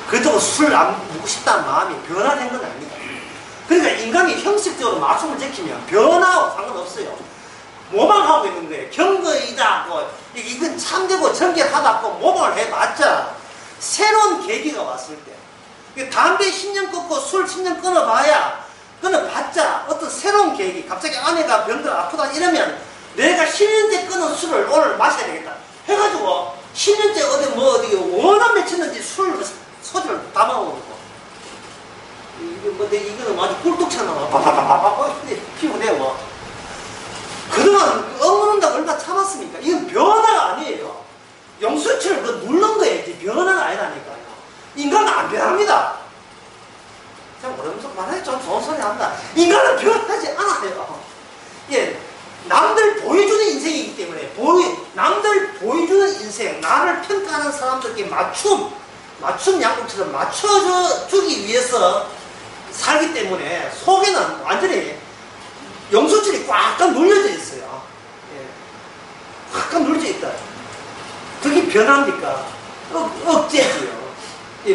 A: 그렇다고 술 안 먹고 싶다는 마음이 변화된 건 아닙니다. 그러니까 인간이 형식적으로 맞춤을 지키면 변화하고 상관없어요. 모방하고 있는 거예요. 경거이다. 이건 참되고 정결하다. 모방을 해봤자 새로운 계기가 왔을 때 담배 10년 끊고 술 10년 끊어봤자 어떤 새로운 계기, 갑자기 아내가 병들어 아프다 이러면 내가 10년째 끊은 술을 오늘 마셔야 되겠다 해가지고 10년째 어디 원한 맺혔는지 술 소주를 다 먹어보고 이거는 아주 꿀뚝처럼 파파파파파 피우내고 그동안 억누른다고 얼마나 참았습니까? 이건 변화가 아니에요. 용수치를 누른 거예요. 변화가 아니라니까요. 인간은 안 변합니다. 제가 오면서 말하기 좀 좋은 소리 합니다. 인간은 변하지 않아요. 남들 보여주는 인생이기 때문에 남들 보여주는 인생, 나를 평가하는 사람들께 맞춤 양국처럼 맞춰주기 위해서 살기 때문에 속에는 완전히 영수줄이 꽉꽉 눌려져 있어요. 꽉꽉 눌려져 있다. 그게 변합니까? 억제지요.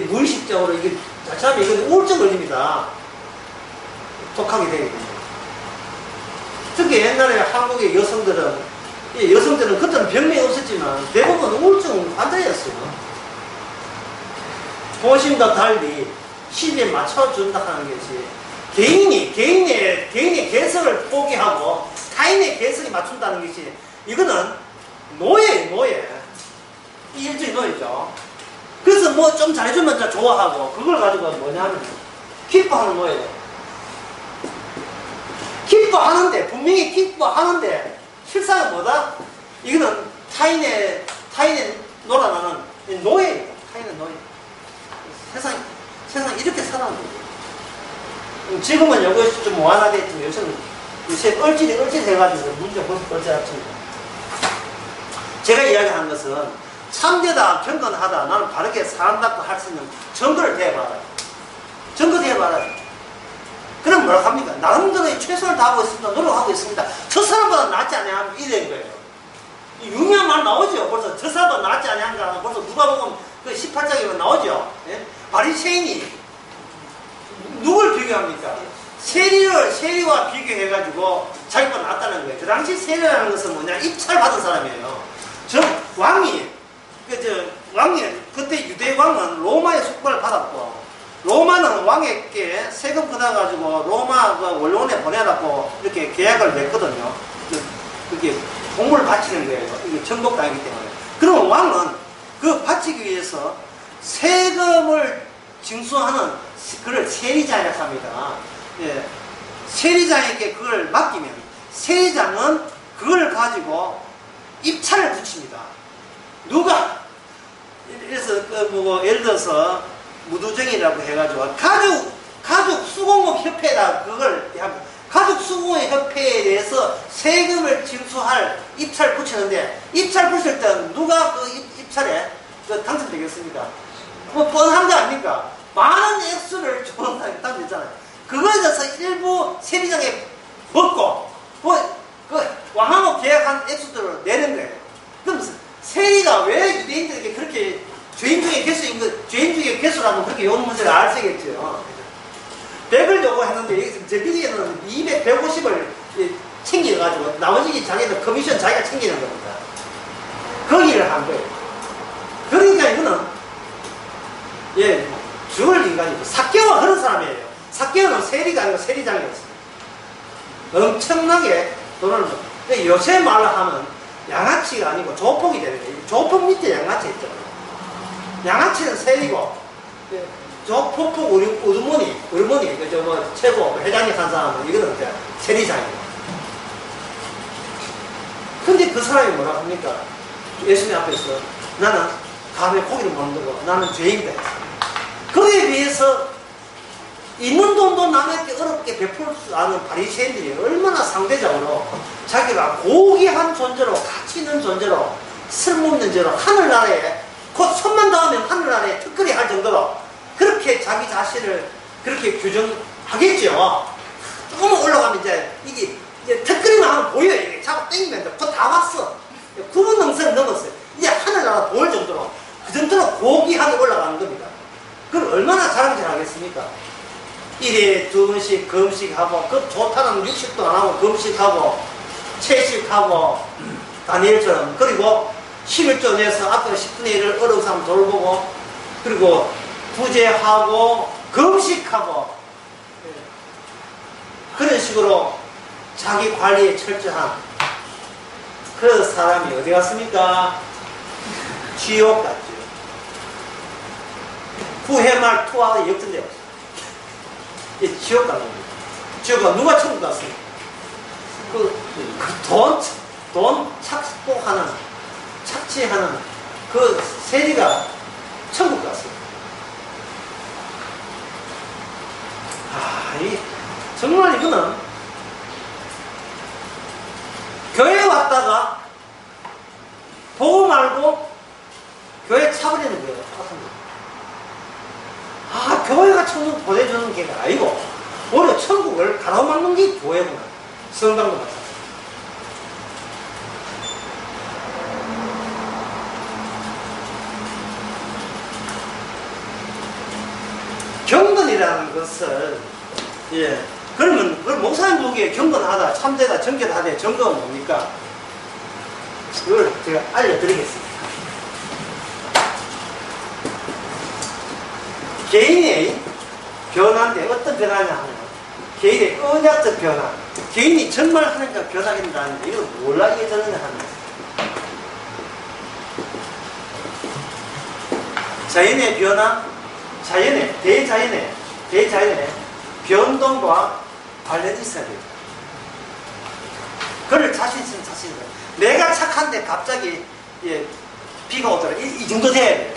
A: 무의식적으로 이게 참 이건 우울증 걸립니다. 독하게 되거든요. 특히 옛날에 한국의 여성들은 그때는 병명이 없었지만 대부분 우울증 환자였어요. 도심과 달리 시비에 맞춰준다 하는 것이 개인의 개성을 포기하고 타인의 개성이 맞춘다는 것이 이거는 노예. 이 일종의 노예죠. 그래서 좀 잘해주면 좋아하고 그걸 가지고 뭐냐면 기뻐하는 노예예요. 분명히 기뻐하는데 실상은 뭐다? 이거는 타인의 놀아나는 노예예요. 타인의 노예. 세상 이렇게 살아가는 거예요. 지금은 이것이 좀 완화됐지만 요새는 얼질해가지고 문제 벌써합니다. 제가 이야기하는 것은 참되다, 경건하다, 나는 바르게 사람답고 할 수 있는 증거를 대봐라. 그럼 뭐라고 합니까? 나름대로의 최선을 다하고 있습니다. 노력하고 있습니다. 저 사람보다 낫지 않냐 이런 거예요. 유명한 말 나오죠. 벌써 저 사람보다 낫지 않냐 벌써 누가 보면 그 18장이면 나오죠. 예? 바리새인이 누굴 비교합니까? 세리와 비교해가지고 자기가 낫다는 거예요. 그 당시 세리라는 것은 뭐냐? 입찰받은 사람이에요. 그때 유대 왕은 로마의 속벌을 받았고, 로마는 왕에게 세금 끊어가지고 로마 원로원에 보내라고 이렇게 계약을 맺거든요. 그렇게 공물을 바치는 거예요. 이게 정복당이기 때문에. 그러면 왕은 그 바치기 위해서 세금을 징수하는 그걸 세리장이라고 합니다. 세리장에게 그걸 맡기면 세리장은 그걸 가지고 입찰을 붙입니다. 그래서 예를 들어서 무두정이라고 해가지고 가족 수공업 협회에다 그걸 가족수공회협회에 대해서 세금을 징수할 입찰 붙이는데, 입찰 붙일 때 누가 그 입찰에 당첨되겠습니까? 뭐 뻔한 거 아닙니까? 많은 액수를 주는 사람이 당첨됐잖아요. 그거에 대해서 일부 세리장에 먹고 왕하고 계약한 액수들을 내는 거예요. 그럼 세리가 왜 유대인들에게 그렇게 죄인 중에 괴수라면 그렇게 요구 문제를 알세겠죠. 100을 요구했는데 저비리에는 200, 150을 챙겨가지고 나머지 자기들 커미션 자기가 챙기는 겁니다. 거기를 한 거예요. 그러니까 이거는 죽을 인간이고, 삭개와 그런 사람이에요. 삭개는 세리가 아니고 세리장이었어요. 엄청나게 돈을, 요새 말로 하면 양아치가 아니고 조폭이 되는 거예요. 조폭 밑에 양아치 있죠. 양아치는 세리고, 조폭 우르머니, 그저 뭐 최고 회장님 한 사람은 이거는 이제 세리장이에요. 근데 그 사람이 뭐라 합니까? 예수님 앞에서 나는 감히 고기를 못 먹고 나는 죄인이다. 그에 비해서 있는 돈도 남에게 어렵게 베풀 수 아는 바리새인들이 얼마나 상대적으로 자기가 고귀한 존재로, 가치 있는 존재로, 쓸모없는 죄로 하늘나라에 곧 손만 닿으면 하늘나라에 특권이 할 정도로 그렇게 자기 자신을 그렇게 규정하겠죠. 조금 올라가면 이게 특권이만 하면 보여요. 이게 잡아 당기면 곧 다 왔어. 9분 능선 넘었어요. 이제 하늘나라 보일 정도로 그 정도로 고귀하게 올라가는 겁니다. 그걸 얼마나 자랑질하겠습니까? 1회 2번씩 금식하고, 급 좋다는 60도 안 하고 금식하고 채식하고 다니엘처럼, 그리고 11조 내서 앞에 10분의 1을 어려운 사람 돌보고, 그리고 부재하고 금식하고, 그런 식으로 자기 관리에 철저한 그 사람이 어디 갔습니까? 지옥 갔죠. 후회말 투하가 역전되어 왔어요. 지옥 간 겁니다. 지옥은 누가 천국 갔습니까? 돈 착취하는 그 세리가 천국 갔어요. 정말 이거는 교회에 왔다가 보고 말고 교회 차버리는 거예요. 교회가 천국 보내주는 게 아니고 오히려 천국을 가로막는 게 교회구나. 성당도 마찬가지. 경건이라는 것을 그러면 그걸 목사님 보기에 경건하다, 참되다, 정결하다, 정건은 뭡니까? 그걸 제가 알려드리겠습니다. 개인의 변화인데 어떤 변화냐 하면 개인의 언약적 변화, 개인이 정말 하나님과 변화된다는데 이걸 몰라 이게 저는 하는 거예요. 자연의 변화, 대자연의 변동과 관련이 있어야 돼요. 그걸 자신 있으면 자신인 거예요. 내가 착한데 갑자기 비가 오더라. 이 정도 돼야 돼요.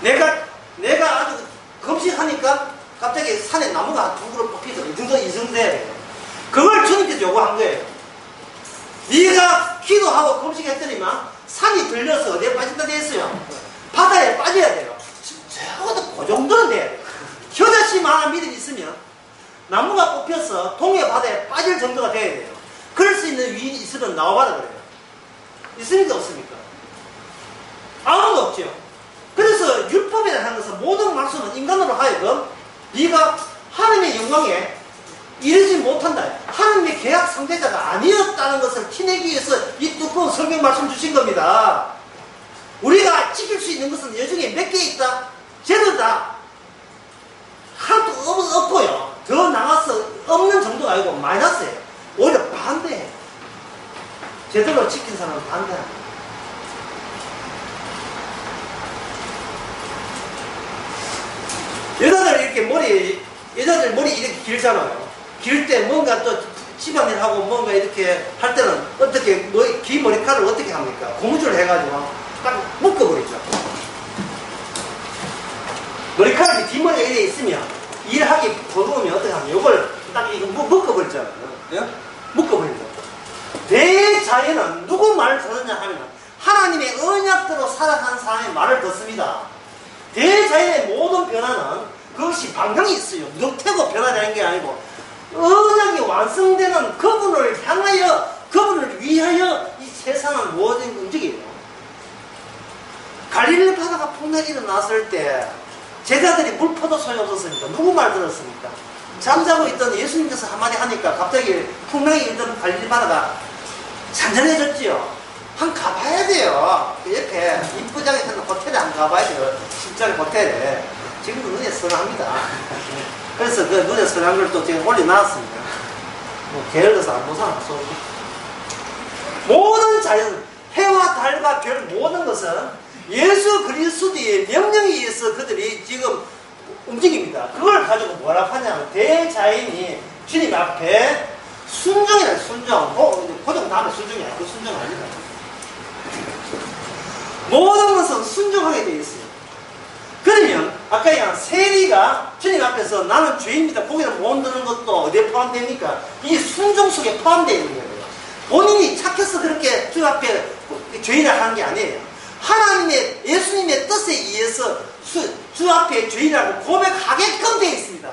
A: 내가 아주 금식하니까 갑자기 산에 나무가 한 2그루 뽑히더라. 이 정도 돼야 돼요. 그걸 주님께서 요구한 거예요. 네가 기도하고 금식했더니만 산이 들려서 어디에 빠진다 됐어요. 바다에 빠져야 돼요. 적어도 그 정도는 돼야 돼요. 겨자씨만한 믿음이 있으면 나무가 뽑혀서 동해 바다에 빠질 정도가 돼야 돼요. 그럴 수 있는 위인이 있으면 나와봐라 그래요. 있습니까 없습니까? 아무도 없죠. 그래서 율법이라는 것은 모든 말씀은 인간으로 하여금 네가 하나님의 영광에 이르지 못한다, 하나님의 계약 상대자가 아니었다는 것을 티내기 위해서 이 두꺼운 성경 말씀 주신 겁니다. 우리가 지킬 수 있는 것은 여중에 몇 개 있다? 제대로 다 하나도 없고요. 더 나가서 없는 정도가 아니고 마이너스예요. 오히려 반대해요. 제대로 지킨 사람은 반대합니다. 여자들 머리 이렇게 길잖아요. 길 때 뭔가 또 집안일하고 뭔가 이렇게 할 때는 어떻게 긴 머리카락을 어떻게 합니까? 고무줄을 해가지고 딱 묶어버리죠. 머리카락이 뒷머리가 이래 있으면 일하기 버거우면 어떻게 하면 이걸 딱 이거 묶어버리잖아요. 예? 묶어버린다. 대자연은 누구 말을 듣느냐 하면 하나님의 언약대로 살아가는 사람의 말을 듣습니다. 대자연의 모든 변화는 그것이 방향이 있어요. 무턱대고 변화되는 게 아니고 언약이 완성되는 그분을 향하여 그분을 위하여 이 세상은 모든 움직여요. 갈릴리 바다가 풍랑이 일어났을 때 제자들이 물포도 소용없었습니까? 누구 말 들었습니까? 잠자고 있던 예수님께서 한마디 하니까 갑자기 풍랑이 일던 갈릴리 바다가 잔잔해졌지요. 한 가봐야 돼요. 그 옆에 이쁘장에 있는 호텔에 한 가봐야 돼요. 실장의 호텔에. 지금 눈에 선합니다. 그래서 그 눈에 선한 걸 또 제가 올려놨습니다. 뭐 게을러서 안 보잖아. 모든 자연, 해와 달과 별 모든 것은 예수 그리스도의 명령에 의해서 그들이 지금 움직입니다. 그걸 가지고 뭐라 하냐면 대자연이 주님 앞에 순종이라 순종. 고정 다음에 순종이 아니고 순종 아니다. 모든 것은 순종하게 되어 있어요. 그러면 아까 얘기한 세리가 주님 앞에서 나는 죄입니다. 고개를 못 드는 것도 어디에 포함됩니까? 이 순종 속에 포함되어 있는 거예요. 본인이 착해서 그렇게 주 앞에 죄인을 하는 게 아니에요. 하나님의 예수님의 뜻에 의해서 주 앞에 죄인이라고 고백하게끔 되어 있습니다.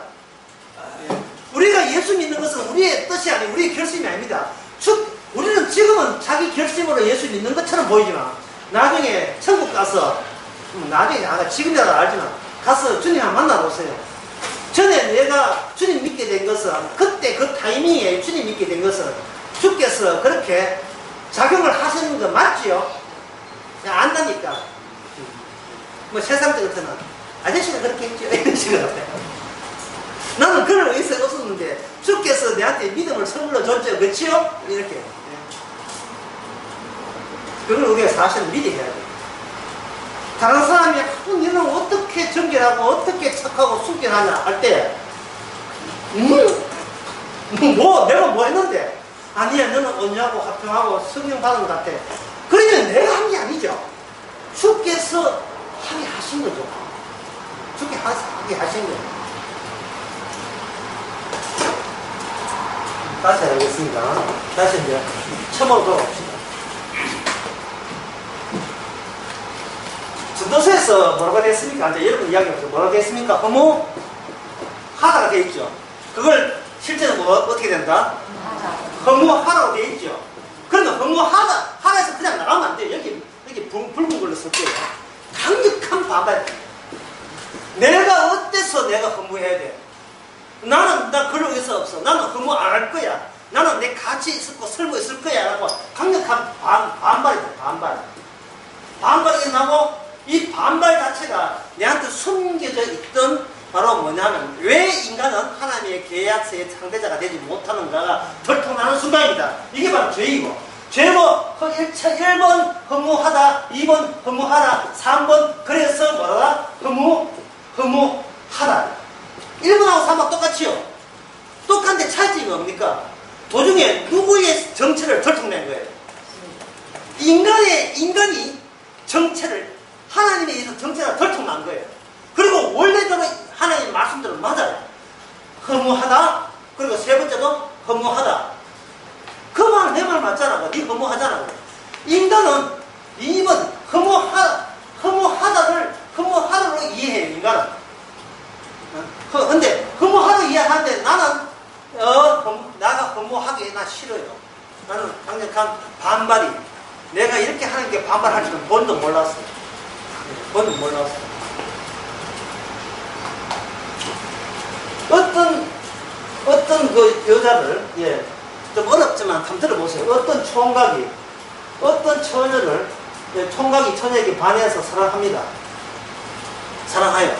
A: 우리가 예수 믿는 것은 우리의 뜻이 아니고 우리의 결심이 아닙니다. 우리는 지금은 자기 결심으로 예수 믿는 것처럼 보이지만 나중에 천국 가서 나중에 지금이라도 알지만 가서 주님 한번 만나보세요. 전에 내가 주님 믿게 된 것은 그때 그 타이밍에 주님 믿게 된 것은 주께서 그렇게 작용을 하시는 거 맞지요? 안다니까. 뭐 세상적으로는 아저씨가 그렇게 했죠. 이런 식으로. 나는 그럴 의사가 없었는데 주께서 내한테 믿음을 선물로 줬죠. 그렇지요? 이렇게. 그걸 우리가 사실은 믿어야 돼. 다른 사람이 너는 어떻게 정결하고 어떻게 착하고 순결하냐 할 때 내가 뭐 했는데 아니야 너는 언니하고 화평하고 성령 받은 것 같아. 그러면 내가 한 게 아니죠. 주께서 하게 하신 거죠. 주께 하게 하신 거예요. 다시 알겠습니다. 다시 이제 처음으로 돌아옵시다. 전도서에서 뭐라고 됐습니까? 이제 여러분 이야기해보세요. 뭐라고 됐습니까? 허무하다가 되어 있죠. 그걸 실제로 어떻게 된다? 허무하라고 되어 있죠. 그러면 허무하다에서 그냥 나가면 안 돼요. 여기 붉은 걸로 쓸게요. 강력한 반발. 내가 어때서 내가 허무해야 돼? 나 그럴 의사 없어. 나는 허무 안 할 거야. 나는 내 같이 있었고 살고 있을 거야. 라고 강력한 반발이죠. 반발이 나고 이 반발 자체가 내한테 숨겨져 있던 바로 뭐냐면 왜 인간은 하나님의 계약서의 상대자가 되지 못하는가가 덜통하는 순간입니다. 이게 바로 죄이고 죄고 1번 허무하다 2번 허무하다 3번 그래서 뭐라 허무하다 1번하고 3번 똑같이요. 똑같은데 차이점이 뭡니까? 도중에 누구의 정체를 덜통낸 거예요. 인간이 정체를 하나님에 의해서 정체가 덜통난 거예요. 그리고 원래대로 하나님 말씀대로 맞아요. 허무하다. 그리고 세 번째도 허무하다. 그 말 내 말 맞잖아. 네 허무하잖아. 인간은 2번 허무하다로 이해해요. 인간은. 근데 허무하다로 이해하는데 나는 나가 허무하게 나 싫어요. 나는 강력한 반발이. 내가 이렇게 하나님께 반발할 줄은 본도 몰랐어요. 본도 몰랐어요. 어떤 그 여자를, 좀 어렵지만 한번 들어보세요. 어떤 총각이, 어떤 처녀를, 총각이 처녀에게 반해서 사랑합니다. 사랑하여.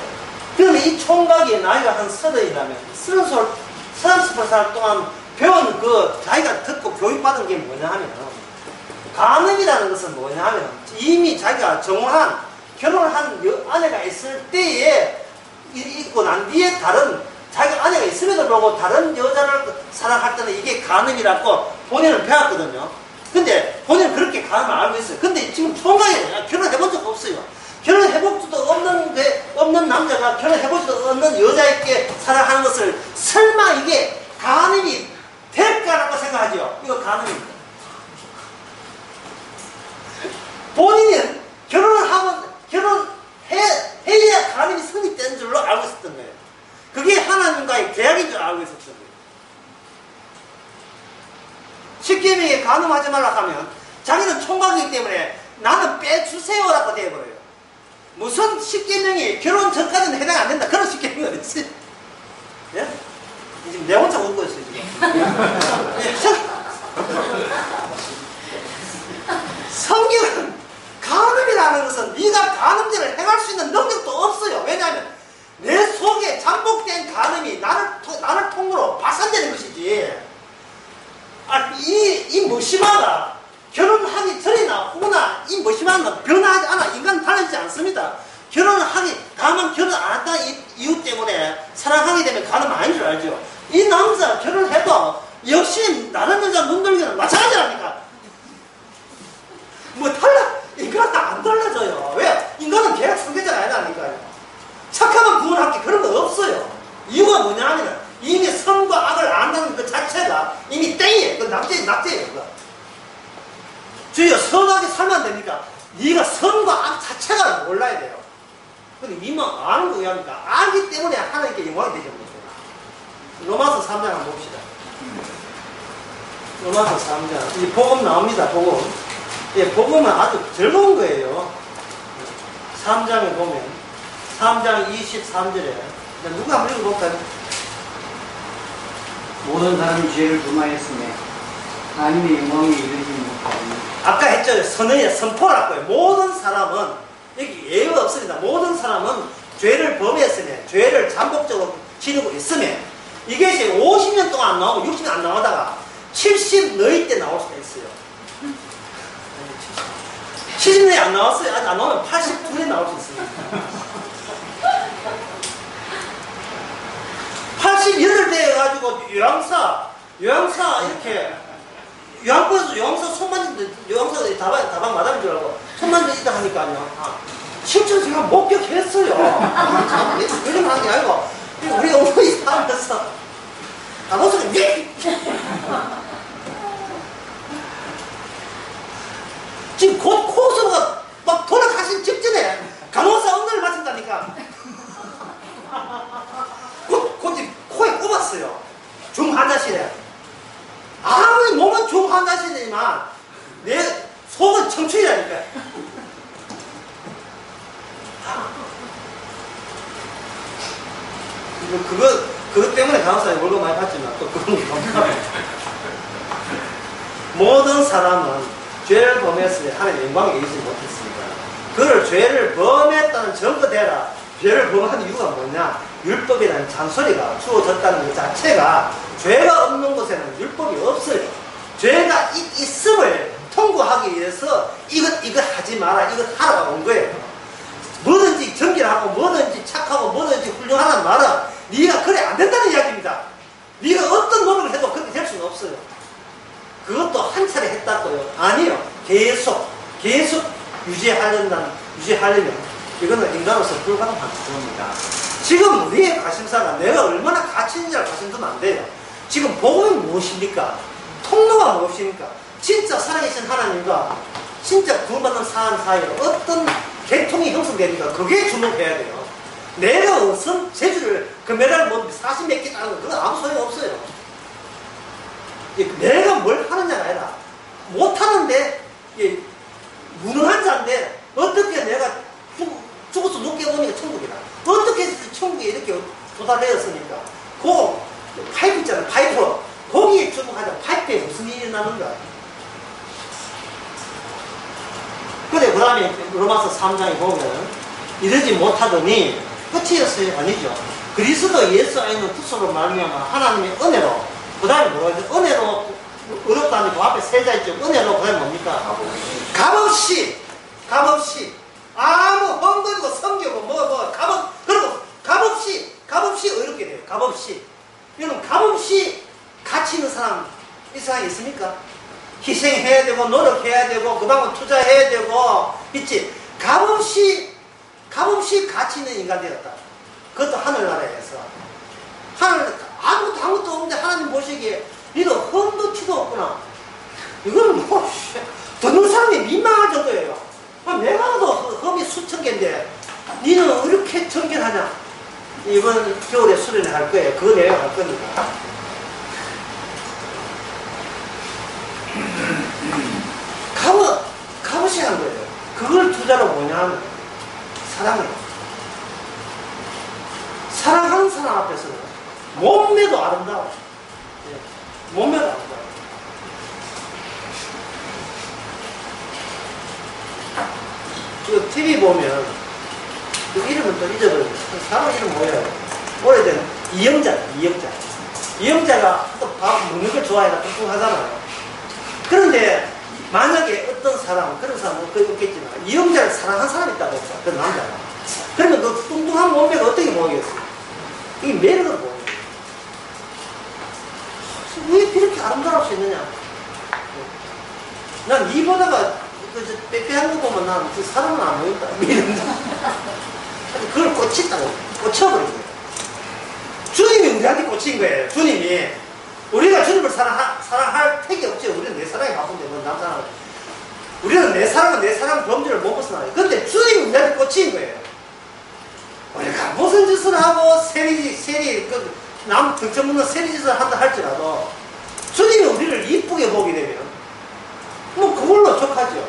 A: 그러면 이 총각이 나이가 한 30이라면, 30살 동안 배운 자기가 듣고 교육받은 게 뭐냐 하면, 간음이라는 것은 뭐냐 하면, 이미 자기가 정혼한, 결혼한 아내가 있을 때에, 있고 난 뒤에 자기가 아내가 있음에도 불구하고 다른 여자를 사랑할 때는 이게 간음이라고 본인은 배웠거든요. 근데 본인은 그렇게 간음을 알고 있어요. 근데 지금 총각이 결혼해본 적 없어요. 결혼해볼 수도 없는 남자가 결혼해볼 수도 없는 여자에게 사랑하는 것을 설마 이게 간음이 될까라고 생각하죠. 이거 간음입니다. 본인은 결혼해야 간음이 성립된 줄로 알고 있었던 거예요. 그게 하나님과의 계약인 줄 알고 있었던 거예요. 십계명에 간음하지 말라 하면 자기는 총각이기 때문에 나는 빼주세요라고 되어버려요. 무슨 십계명이 결혼 전까지는 해당 안 된다. 그런 십계명이 어디 있어요? 예? 지금 내 혼자 웃고 있어요, 지금. 성경은 간음이라는 것은 네가 간음죄를 행할 수 있는 능력도 없어요. 왜냐하면 내 속에 잠복된 간음이 나를 통으로 발산되는 것이지. 이 무심하다. 결혼하기 전이나 후나 이 무심하다 변하지 않아. 인간은 달라지지 않습니다. 다만 결혼 안 했다 이유 때문에 사랑하게 되면 간음 아닌 줄 알죠. 이 남자 결혼해도 역시 다른 여자 눈돌기는 마찬가지라니까. 인간은 안 달라져요. 왜? 인간은 계약 상대자가 아니라니까요. 착하면 구원할게 그런 거 없어요. 이유가 뭐냐면 이미 선과 악을 안다는 그 자체가 이미 땡이에요. 그 낙제예요. 그거. 주여 선하게 살면 안 됩니까? 네가 선과 악 자체가 몰라야 돼요. 근데 이만 아는 거 왜합니까? 알기 때문에 하나님께 영광이 되지 못해요. 로마서 3장 한번 봅시다. 로마서 3장. 이 복음 나옵니다. 복음. 예, 복음은 아주 즐거운 거예요. 3장에 보면 3장 23절에 누가 한번 읽어볼까요?
B: 모든 사람이 죄를 범하였으며 하나님의 영광에 이르지 못하니.
A: 아까 했죠. 선포라고요. 모든 사람은 여기 예외가 없습니다. 모든 사람은 죄를 범했으며 죄를 잠복적으로 지르고 있으며 이게 이제 50년 동안 안 나오고 60년 안 나오다가 70 너희 때 나올 수가 있어요. 70년이 안 나왔어요. 아직 안 나오면 82년에 나올 수 있습니다. 88대 해가지고 요양사 이렇게 요양사 손 만지는데 요양사가 다방 마담인 줄 알고 손 만지다 하니까요. 실제로 제가 목격했어요. 그림 하는 게 아니고 우리 어머니 살면서 간호사가 지금 곧 코스가 막 돌아가신 직전에 간호사 엉덩이를 맞춘다니까. 곧 지금 코에 꼽았어요. 중환자실에. 아무리 몸은 중환자실이지만 내 속은 청춘이라니까. 그것 때문에 간호사에 월급 많이 받지만 또 그런 게 겁니다. 모든 사람은 죄를 범했으니 하나님의 영광에 이르지 못했습니다. 그를 죄를 범했다는 증거대라. 죄를 범한 이유가 뭐냐? 율법이라는 잔소리가 주어졌다는 것 자체가 죄가 없는 곳에는 율법이 없어요. 죄가 있음을 통고하기 위해서 이것 하지 마라, 이것 하라고 온 거예요. 뭐든지 정결하고 뭐든지 착하고 뭐든지 훌륭하단 말은 네가 그래 안 된다는 이야기입니다. 네가 어떤 노력을 해도 그렇게 될 수는 없어요. 그것도 한 차례 했다고요? 아니요. 계속 유지하려면 이거는 인간으로서 불가능한 겁니다. 지금 우리의 관심사가 내가 얼마나 가치 있는지를 관심두면 안 돼요. 지금 복음이 무엇입니까? 통로가 무엇입니까? 진짜 살아계신 하나님과 진짜 구원받는 사람 사이에 어떤 계통이 형성되니까 그게 주목해야 돼요. 내가 무슨 재주를 금메달 40몇 개 따는 거 그건 아무 소용 없어요. 내가 뭘 하느냐가 아니라 못하는데 무능한 자인데 어떻게 내가 죽어서 눕게 오니까 천국이다. 어떻게 해서 천국에 이렇게 도달되었으니까 그 파이프 있잖아요. 파이프 거기에 주목하자. 파이프에 무슨 일이 나는가. 그래 그 다음에 로마서 3장에 보면 이러지 못하더니 끝이었어요? 아니죠. 그리스도 예수 안에는 특수로 말미암아 하나님의 은혜로 그 다음에 뭐라 그러죠? 은혜로 어렵다니 그 앞에 세자 있죠. 은혜로 그 다음에 뭡니까? 값없이 아무 헝거리고 성교고 그리고 값없이 어렵게 돼요. 값없이 여러분 값없이 가치 있는 사람 이 세상에 있습니까? 희생해야 되고 노력해야 되고 그 방법 투자해야 되고 있지. 값없이 가치 있는 인간 되었다. 그것도 하늘나라에서 아무것도 없는데 하나님 보시기에 니는 흠도 티도 없구나. 이거는 뭐 듣는 사람이 민망할 정도예요. 내가 도 흠이 수천 개인데 니는 이렇게 정결하냐. 이번 겨울에 수련회 할 거예요. 그거 내가 할 겁니다. 값없이 한 거예요. 그걸 투자로 뭐냐 하면 사랑이에요. 사랑하는 사람 앞에서는 몸매도 아름다워. 몸매도 아름다워. 그 TV 보면 그 이름은 또 잊어버렸어요. 사람 이름 뭐예요? 오래된 이영자가 또 밥 먹는 걸 좋아해서 뚱뚱하잖아요. 그런데 만약에 어떤 사람, 그런 사람은 없겠지만 이영자를 사랑한 사람이 있다고 했어. 그 남자가. 그러면 그 뚱뚱한 몸매가 어떻게 보이겠어요? 이게 매력을 보여요. 왜 이렇게 아름다울 수 있느냐? 난 이보다가 빼빼한 거 보면 난 그 사람은 안 보인다. 그걸 꽂혀버린 거예요. 주님이 우리한테 꽂힌 거예요. 주님이. 우리가 주님을 사랑할 택이 없죠. 우리는 내 사랑이 바쁜데, 뭐 남사랑. 우리는 내 사랑 범죄를 못 벗어나요. 근데 주님이 우리한테 꽂힌 거예요. 우리가 무슨 짓을 하고, 남 득점 없는 세리짓을 한다 할지라도, 주님이 우리를 이쁘게 보게 되면, 뭐 그걸로 족하죠.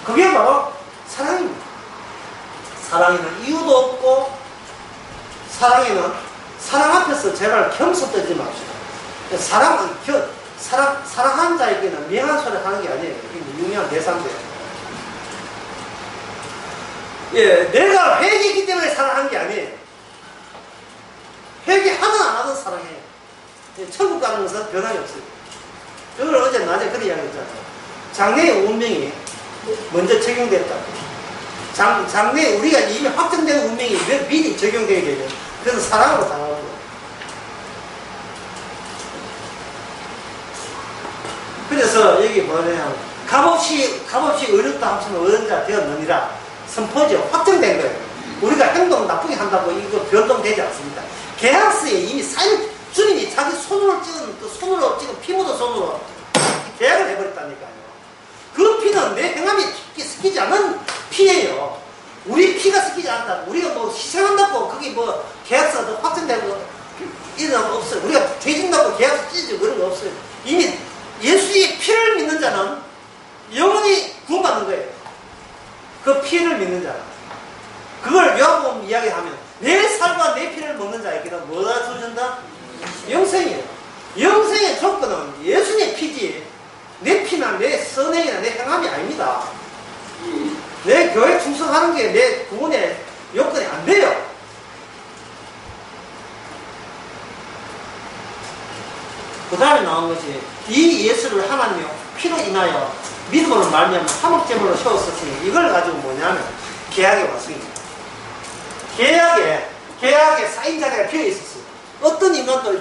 A: 그게 바로 사랑입니다. 사랑에는 이유도 없고, 사랑 앞에서 제발 겸손 떨지 맙시다. 사랑하는 자에게는 미안한 소리 하는 게 아니에요. 이게 유명한 대사인데. 예, 내가 회개했기 때문에 사랑하는 게 아니에요. 회개하든 안 하든 사랑해요. 예, 천국 가는 것은 변함이 없어요. 그걸 어제 낮에 그런 이야기 했잖아요. 장래의 운명이 먼저 적용됐다. 장래에 우리가 이미 확정된 운명이 미리 적용되게 되면 그래서 사랑으로 당하는 거예요. 그래서 여기 뭐냐면 값없이 어렵다 합치면 어른자 되었느니라 선포죠. 확정된 거예요. 우리가 행동 나쁘게 한다고 이거 변동되지 않습니다. 계약서에 이미 주님이 자기 손으로 찍은 피 묻은 손으로 계약을 해버렸다니까요. 그 피는 내 행함이 섞이지 않은 피예요. 우리 피가 섞이지 않다. 우리가 뭐 희생한다고 그게 뭐 계약서도 확정되고 이런 거 없어요. 우리가 죄진다고 계약서 찢어지고 그런 거 없어요. 이미 예수의 피를 믿는 자는 영원히 구원받는 거예요. 그 피를 믿는 자는. 그걸 요한복음 이야기하면 내 살과 내 피를 먹는 자에게는 뭐가 주어진다? 영생이에요. 영생의 조건은 예수의 피지 내 피나 내 선행이나 내 행함이 아닙니다. 내 교회 충성하는 게 내 구원의 요건이 안 돼요. 그 다음에 나온 것이 이 예수를 하나님이 피로 인하여 믿음으로 말미암아 화목제물로 세웠었으니 이걸 가지고 뭐냐면 계약에 왔습니다. 계약에 쌓인 자리가 비어 있었어요. 어떤 인간도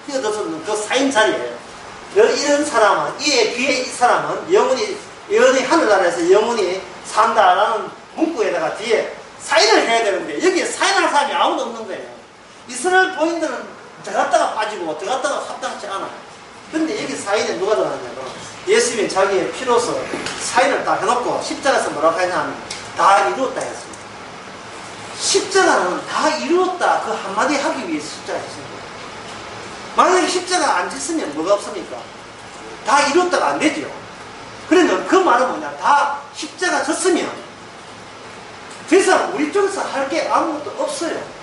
A: 휘어졌었는 그 쌓인 자리예요. 이런 사람은 이에 뒤에 이 사람은 영원히 하늘나라에서 영원히 산다라는 문구에다가 뒤에 사인을 해야 되는데 여기에 사인할 사람이 아무도 없는 거예요. 이스라엘 보인들은 들어갔다가 빠지고 들어갔다가 합당치 않아요. 근데 여기 사인에 누가 들어갔냐면 예수님이 자기의 피로서 사인을 다 해놓고 십자가에서 뭐라고 하냐면 다 이루었다 했습니다. 십자가는 다 이루었다 그 한마디 하기 위해서 십자가 했습니다. 만약에 십자가 안 졌으면 뭐가 없습니까? 다 이루었다가 안 되죠. 그러면 그 말은 뭐냐, 다 십자가 졌으면 더 이상 우리 쪽에서 할 게 아무것도 없어요.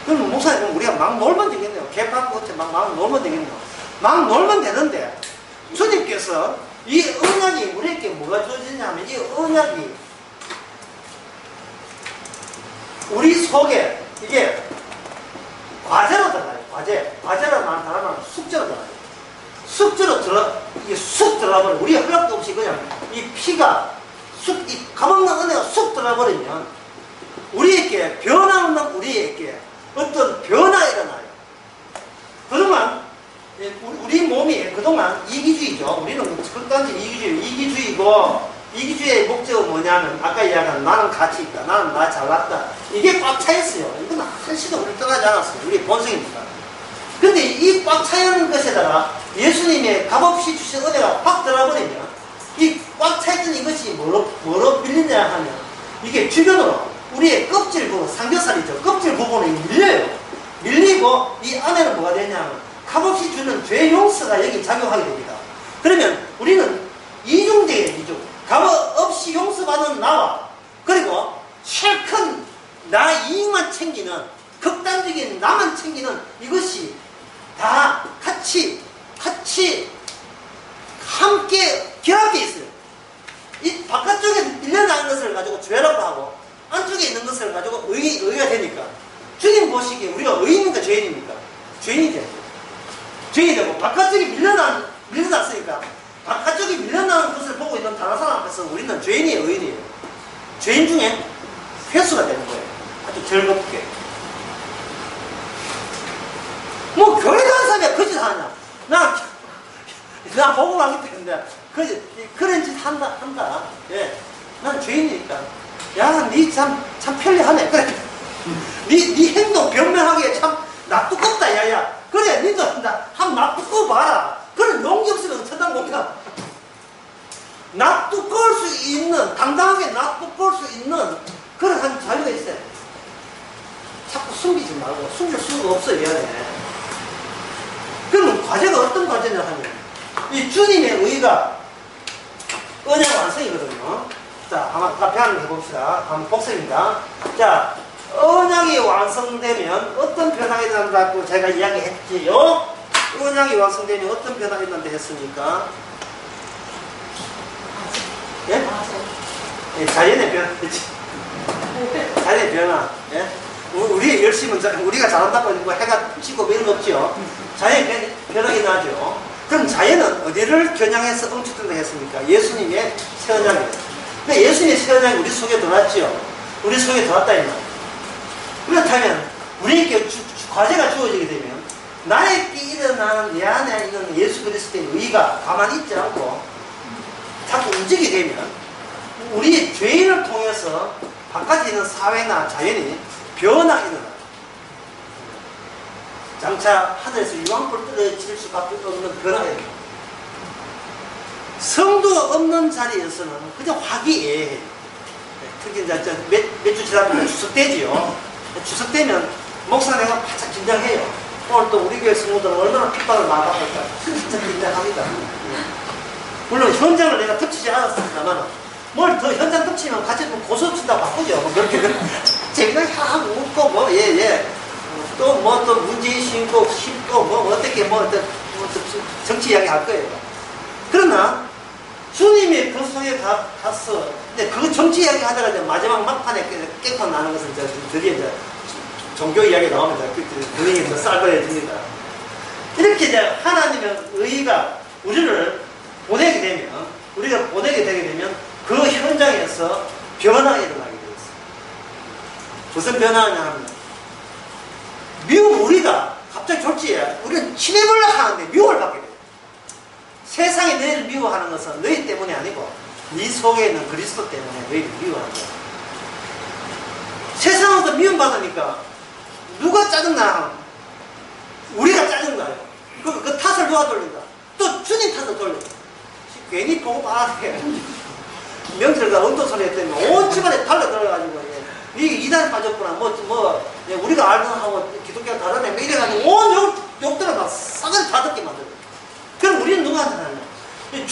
A: 그럼 목사님 우리가 막 놀면 되겠네요. 개판 것에 막 놀면 되겠네요. 막 놀면 되는데 주님께서 이 언약이 우리에게 뭐가 주어지냐면 이 언약이 우리 속에 이게 과제로 들어가요. 과제라는 말 단어는 숙제로 들어가요. 이게 쑥 들어가버려. 우리 허락도 없이 그냥 이 피가 이 가망난 은혜가 쑥 들어가버리면 우리에게 변화없는 우리에게 어떤 변화가 일어나요. 그동안 우리 몸이 그동안 이기주의죠. 우리는 극단적 이기주의고 이기주의의 목적은 뭐냐면 아까 이야기한 나는 가치 있다. 나는 나 잘났다. 이게 꽉 차 있어요. 이건 한시도 우리 떠나지 않았어요. 우리 본성입니다. 근데 이 꽉 차 있는 것에다가 예수님의 값없이 주신 은혜가 확 들어버리면 이 꽉 차 있던 이것이 뭐로 밀리냐 하면 이게 주변으로 우리의 껍질 부분, 삼겹살이죠. 껍질 부분이 밀려요. 밀리고 이 안에는 뭐가 되냐면 값없이 주는 죄 용서가 여기 작용하게 됩니다. 그러면 우리는 이중대예요. 이중. 값없이 용서받는 나와 그리고 실컷 나 이익만 챙기는 극단적인 나만 챙기는 이것이 다 같이 함께 결합되어 있어요. 이 바깥쪽에 밀려나는 것을 가지고 죄라고 하고 안쪽에 있는 것을 가지고 의가 되니까 주님 보시기에 우리가 의인입니까 죄인입니까? 죄인이 되죠. 죄인이 되고 바깥쪽에 밀려났으니까 바깥쪽에 밀려나는 것을 보고 있는 다른 사람 앞에서 우리는 죄인이에요 의인이에요? 죄인 중에 회수가 되는 거예요. 아주 즐겁게. 뭐 교회도 한 사람이 거짓 하냐? 나 보고 가기 때문에 그런 짓 한다. 예. 난 죄인이니까. 야, 니 참 편리하네. 그래. 니 행동 변명하기에 참 납두껍다, 야야. 그래, 니도 한번 납두꺼 봐라. 그런 용기 없으면 천당 못 가. 납두꺼울 수 있는, 당당하게 납두꺼울 수 있는 그런 한 자유가 있어요. 자꾸 숨기지 말고, 숨길 수가 없어요, 미안해. 그러면 과제가 어떤 과제냐 하면, 이 주님의 의가 은혜 완성이거든요. 자, 한번 카페 한번 해봅시다. 한번 복습입니다. 자, 언약이 완성되면 어떤 변화가 일어난다고 제가 이야기했지요. 언약이 완성되면 어떤 변화가 일어난다 했습니까? 예? 예, 자연의 변화. 자연의 변화. 예? 우리 열심히, 우리가 잘한다고 뭐 해가 지고 이런 거 없죠. 자연의 변화가 나죠. 그럼 자연은 어디를 겨냥해서 엉축된다 했습니까? 예수님의 새 언약이에요. 근데 예수님의 새 언약이 우리 속에 들어왔죠. 우리 속에 들어왔다 이 말. 그렇다면 우리에게 과제가 주어지게 되면 나에게 일어나는 내 안에 있는 예수 그리스도의 의가 가만히 있지 않고 자꾸 움직이게 되면 우리의 죄인을 통해서 바깥에 있는 사회나 자연이 변화가 일어나요. 장차 하늘에서 유황불 떨어질 수밖에 없는 변화가 일어나요. 성도 없는 자리에서는 그냥 화기애애해요. 특히 이제 몇 주 지나면 추석되지요. 추석되면 목사님과 바짝 긴장해요. 오늘 또 우리 교회 성도들은 얼마나 핍박을 많이 받을까 진짜 긴장합니다. 물론 현장을 내가 덮치지 않았습니다만 뭘 더 현장 덮치면 같이 고소 친다고 바꾸죠. 뭐 그렇게 재미나게 하고 웃고 뭐 예예 또 뭐 또 문제인 신고 심고 뭐 어떻게 뭐 정치 이야기 할 거예요. 그러나 주님의 그 속에 가서 근데 그 정치 이야기 하다가 이제 마지막 막판에 깽판 나는 것은 이제 드디어 이제 종교 이야기 나옵니다. 분위기 더 싸그려집니다. 이렇게 이제 하나님의 의가 우리를 보내게 되면 그 현장에서 변화가 일어나게 되어 있어요. 무슨 변화냐 하면 우리가 갑자기 졸지에 우리는 치매벌락 하는데 미움을 받게 돼요. 세상이 너희를 미워하는 것은 너희 때문이 아니고 네 속에 있는 그리스도 때문에 너희를 미워하는 거야. 세상으로부터 미움받으니까 누가 짜증나? 우리가 짜증나요. 그 탓을 누가 돌린다? 또 주님 탓을 돌린다. 괜히 보고 말하게 명절과 언도소리 때문에 온 집안에 달려들어가지고 이 이단에 빠졌구나 우리가 알던 하고 기독교가 다르네 이래가지고 온 욕들을 막 싸그리 다 듣게 만들어요. 그럼 우리는 누구한테 하냐?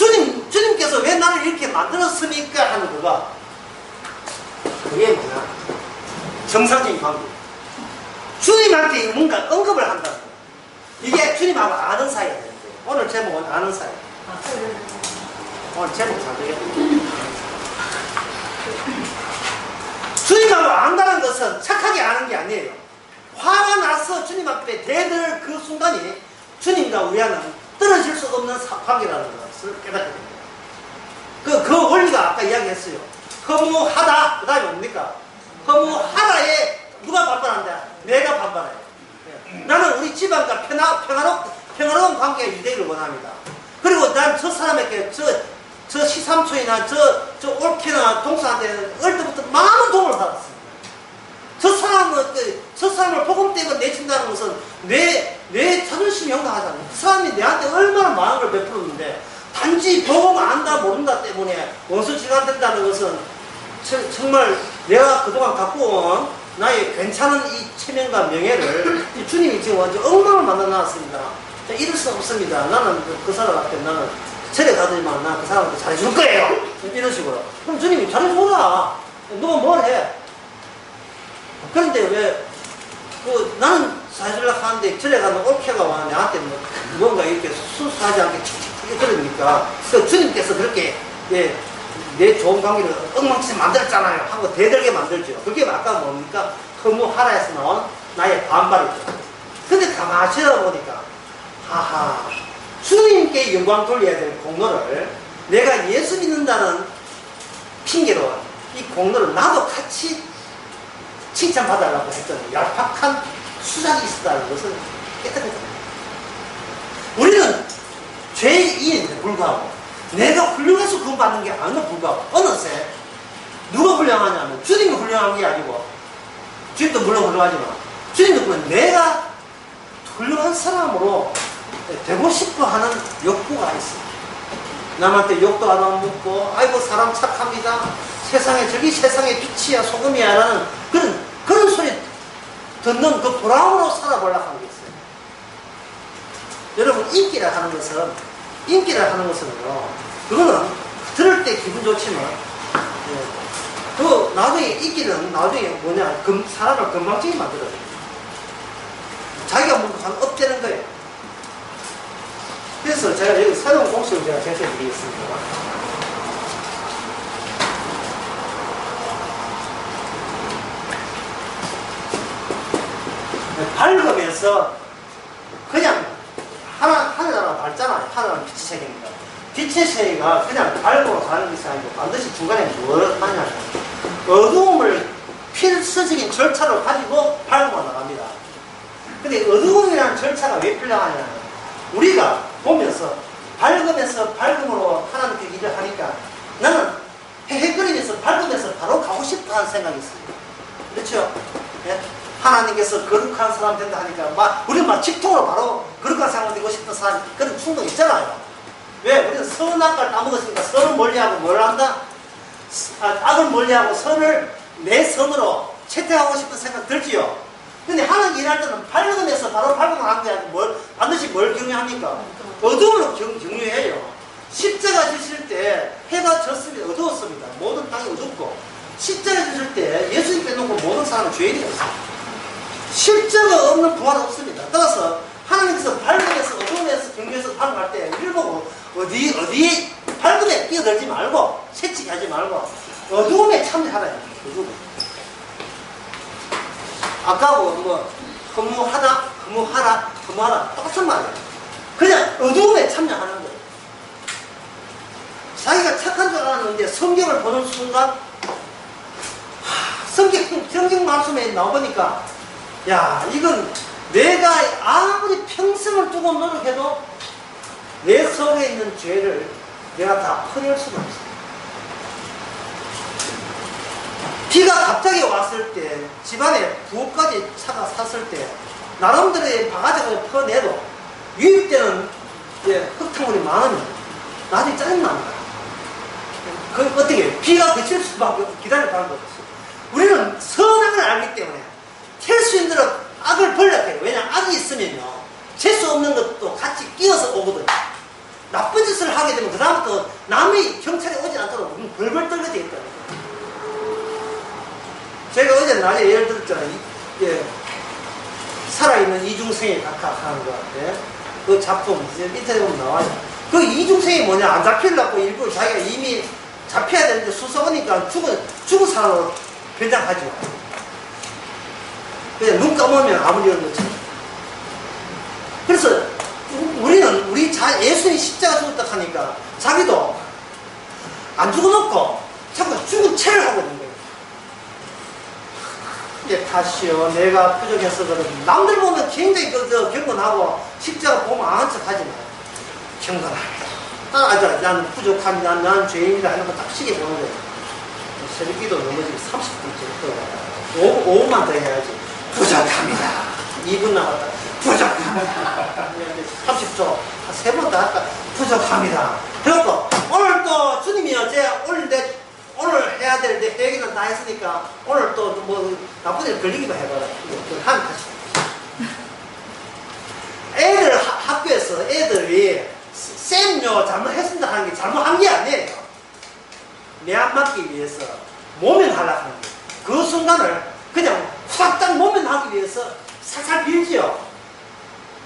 A: 주님께서 왜 나를 이렇게 만들었습니까? 하는 거가 그게 뭐야? 정상적인 관계. 주님한테 뭔가 언급을 한다. 이게 주님하고 아는 사이가 되는 거예요. 오늘 제목은 아는 사이. 오늘 제목 잘 되겠다. 주님하고 안다는 것은 착하게 아는 게 아니에요. 화가 나서 주님 앞에 대들 그 순간이 주님과 우리와는 떨어질 수 없는 관계라는 것을 깨닫게 됩니다. 그 원리가 아까 이야기했어요. 허무하다. 그 다음에 뭡니까? 허무하다에 누가 반발한다? 내가 반발해요. 나는 우리 집안과 평화로운 관계가 유대를 원합니다. 그리고 난 저 사람에게 저 시삼촌이나 저 올케나 동생한테는 어릴 때부터 많은 도움을 받았습니다. 저 사람을 복음 때문에 내친다는 것은 내 자존심이 형성하잖아요. 그 사람이 내한테 얼마나 마음을 베풀었는데 단지 복음 안다 모른다 때문에 원수지가 된다는 것은 정말 내가 그동안 갖고 온 나의 괜찮은 이 체면과 명예를 주님이 지금 완전 엉망을 만들어 놨습니다. 이럴 수 없습니다. 나는 그 사람한테 나는 절에 가더니만 난 그 사람한테 잘해줄 거예요. 이런 식으로. 그럼 주님이 잘해줘라. 누가 뭘 해? 그런데 왜 나는 잘해주려고 하는데 절에 가면 옳게가 와 내한테 뭔가 이렇게 순수하지 않게 칙칙하게 그러니까 그래서 주님께서 그렇게 내 좋은 관계를 엉망진창 만들었잖아요 하고 대들게 만들죠. 그게 아까 뭡니까? 허무하라에서 나온 나의 반발이죠. 근데 가만히 쳐다보니까 하하 주님께 영광 돌려야 될 공로를 내가 예수 믿는다는 핑계로 이 공로를 나도 같이 칭찬받아라고 했더니 얄팍한 수작이 있었다는 것을 깨닫게 됩니다. 우리는 죄인인데 불구하고 내가 훌륭해서 구원받는 게 아니고 불구하고 어느새 누가 훌륭하냐면 주님이 훌륭한 게 아니고 주님도 물론 훌륭하지만 주님도 그런 내가 훌륭한 사람으로 되고 싶어 하는 욕구가 있어요. 남한테 욕도 안 하고 묻고 아이고 사람 착합니다. 세상에 저기 세상의 빛이야 소금이야 라는 그런 소리 듣는 그 보람으로 살아보려고 하는 게 있어요. 여러분 인기라 하는 것은요 그거는 들을 때 기분 좋지만 그 나중에 인기는 나중에 뭐냐 사람을 건방지게 만들어요. 자기가 뭔가 하면 업되는 거예요. 그래서 제가 여기 새로운 공식을 제가 제시해 드리겠습니다. 밝으면서 그냥 하늘나라 밝잖아요. 하늘은 빛의 세계입니다. 빛의 세계가 그냥 밝고 가는 것이 아니고 반드시 중간에 뭘 하냐면 어두움을 필수적인 절차를 가지고 밝고 나갑니다. 근데 어두움이라는 절차가 왜 필요하냐면 우리가 보면서 밝으면서 밝음으로 하나님께 일을 하니까 나는 헤헤거리면서 밝으면서 바로 가고 싶다 하는 생각이 있어요. 그렇죠? 예? 하나님께서 거룩한 사람 된다 하니까 우리는 막 직통으로 바로 거룩한 사람 되고 싶은 사람 그런 충동이 있잖아요. 왜? 우리는 선한 걸 따먹었으니까 선을 멀리하고 뭘 한다? 악을 멀리하고 선을 내 선으로 채택하고 싶은 생각 들지요? 근데 하나님 일할 때는 밝으면서 바로 밝으면 하는 게 아니고 반드시 뭘 경유합니까? 어두움으로 경유해요. 십자가 지실 때 해가 졌습니다. 어두웠습니다. 모든 땅이 어둡고 십자가 지실 때 예수님 빼놓고 모든 사람은 죄인이었어요. 십자가 없는 부활은 없습니다. 따라서 하나님께서 밝으면서 어두움에서 경유해서 밝을 때 우리를 보고 어디에 밝음에 끼어들지 말고 채찍이 하지 말고 어두움에 참여하라. 어두움에. 아까 허무하라 똑같은 말이에요. 그냥 어두움에 참여하는 거예요. 자기가 착한 줄 알았는데 성경을 보는 순간 성경 말씀에 나오니까 야 이건 내가 아무리 평생을 두고 노력해도 내 속에 있는 죄를 내가 다 풀어낼 수가 없어요. 비가 갑자기 왔을 때 집안에 부엌까지 차가 찼을 때 나름대로의 바가지를 퍼내도 유입 때는 흙탕물이 많으면 나중에 짜증납니다. 그 어떻게 비가 그칠 수밖에 기다려가는 거죠. 우리는 선악을 알기 때문에 캘 수 있는 대로 악을 벌려해요. 왜냐하면 악이 있으면요 재수 없는 것도 같이 끼어서 오거든요. 나쁜 짓을 하게 되면 그 다음부터 남이 경찰에 오지 않도록 우리는 벌벌 떨게 되어 있거든요. 제가 어제 낮에 예를 들었잖아요. 살아있는 이중생에 각각하는 것 같아. 그 작품, 인터넷에 보면 나와요. 그 이중생이 뭐냐, 안 잡히려고 일부러 자기가 이미 잡혀야 되는데 수석하니까 죽은 사람으로 변장하지 마. 그냥 눈 감으면 아무리 이런 거지. 그래서 우리는 예수님 십자가 죽었다 하니까 자기도 안 죽어놓고 자꾸 죽은 채를 하고 있는 거예요. 이제 탓이요. 내가 부족해서 그러지. 남들 보면 굉장히 경건하고 십자가 보면 아는 척 하지 마요. 경건합니다. 나는 부족합니다. 나는 죄인이다 하는 거 딱 시계 보는 거예요. 새벽기도 넘어지고 30분째 오후만 더 해야지. 부족합니다. 2분 남았다. 부족합니다. 30초. 3번 더 할까? 부족합니다. 그리고 오늘 또 주님이 어제 오늘 해야 될 내 얘기는 다 했으니까 오늘 또 뭐 나쁜 일 걸리기만 해봐라. 한 가지. 애들 학교에서 애들이 쌤요 잘못했습니다 하는 게 잘못한 게 아니에요. 내 안 맞기 위해서 모면하려고 하는 거예요. 그 순간을 그냥 후닥닥 모면하기 위해서 살살 빌지요.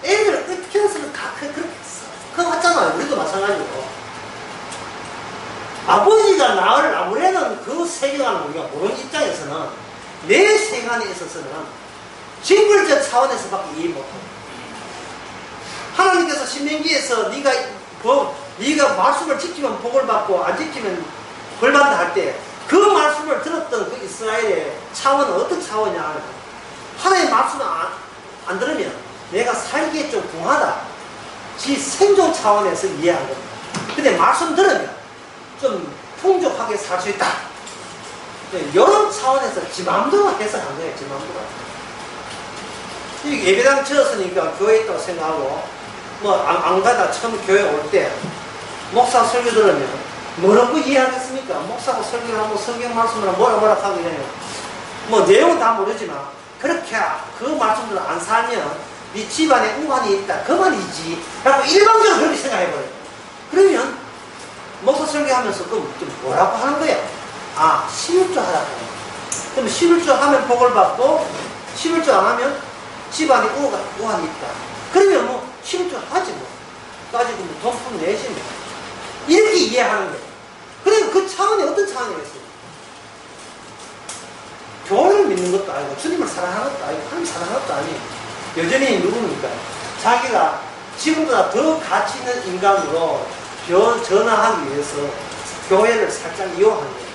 A: 애들 어떻게 해서는 그렇게 했어. 그거 같잖아요. 우리도 마찬가지고. 아버지가 나를 아무래는 그 세계관을 우리가 모르는 입장에서는 내 세계관에 있어서는 징벌적 차원에서밖에 이해 못해요. 하나님께서 신명기에서 네가 말씀을 지키면 복을 받고 안 지키면 벌 받는다 할 때 그 말씀을 들었던 그 이스라엘의 차원은 어떤 차원이냐 하면 하나님의 말씀을 안 들으면 내가 살기에 좀 궁하다. 지 생존 차원에서 이해한 겁니다. 근데 말씀 들으면 좀 풍족하게 살 수 있다. 이런 차원에서 지 마음대로 해석한 거예요. 지 마음대로. 예배당 지었으니까 교회에 있다고 생각하고 뭐 안 가다 처음 교회 올 때 목사 설교 들으면 뭐라고 이해하겠습니까? 목사가 설교를 하고 성경 말씀을 뭐라 하고 이러면 뭐 내용은 다 모르지만 그렇게 그 말씀들을 안 살면 네 집안에 우환이 있다 그 말이지 라고 일방적으로 그렇게 생각해버려요. 그러면 목사 설교하면서 그럼 좀 뭐라고 하는 거예요? 아 11조 하라고 하는 거예요. 그럼 11조 하면 복을 받고 11조 안 하면 집안에 우환이 있다. 그러면 뭐 11조 하지 뭐 가지고 뭐 돈품 내지 뭐 이렇게 이해하는 거예요. 그러니까 그 차원이 어떤 차원이겠어요? 교회를 믿는 것도 아니고 주님을 사랑하는 것도 아니고 하나님 사랑하는 것도 아니에요. 여전히 누굽니까? 자기가 지금보다 더 가치 있는 인간으로 전화하기 위해서 교회를 살짝 이용하는 거예요.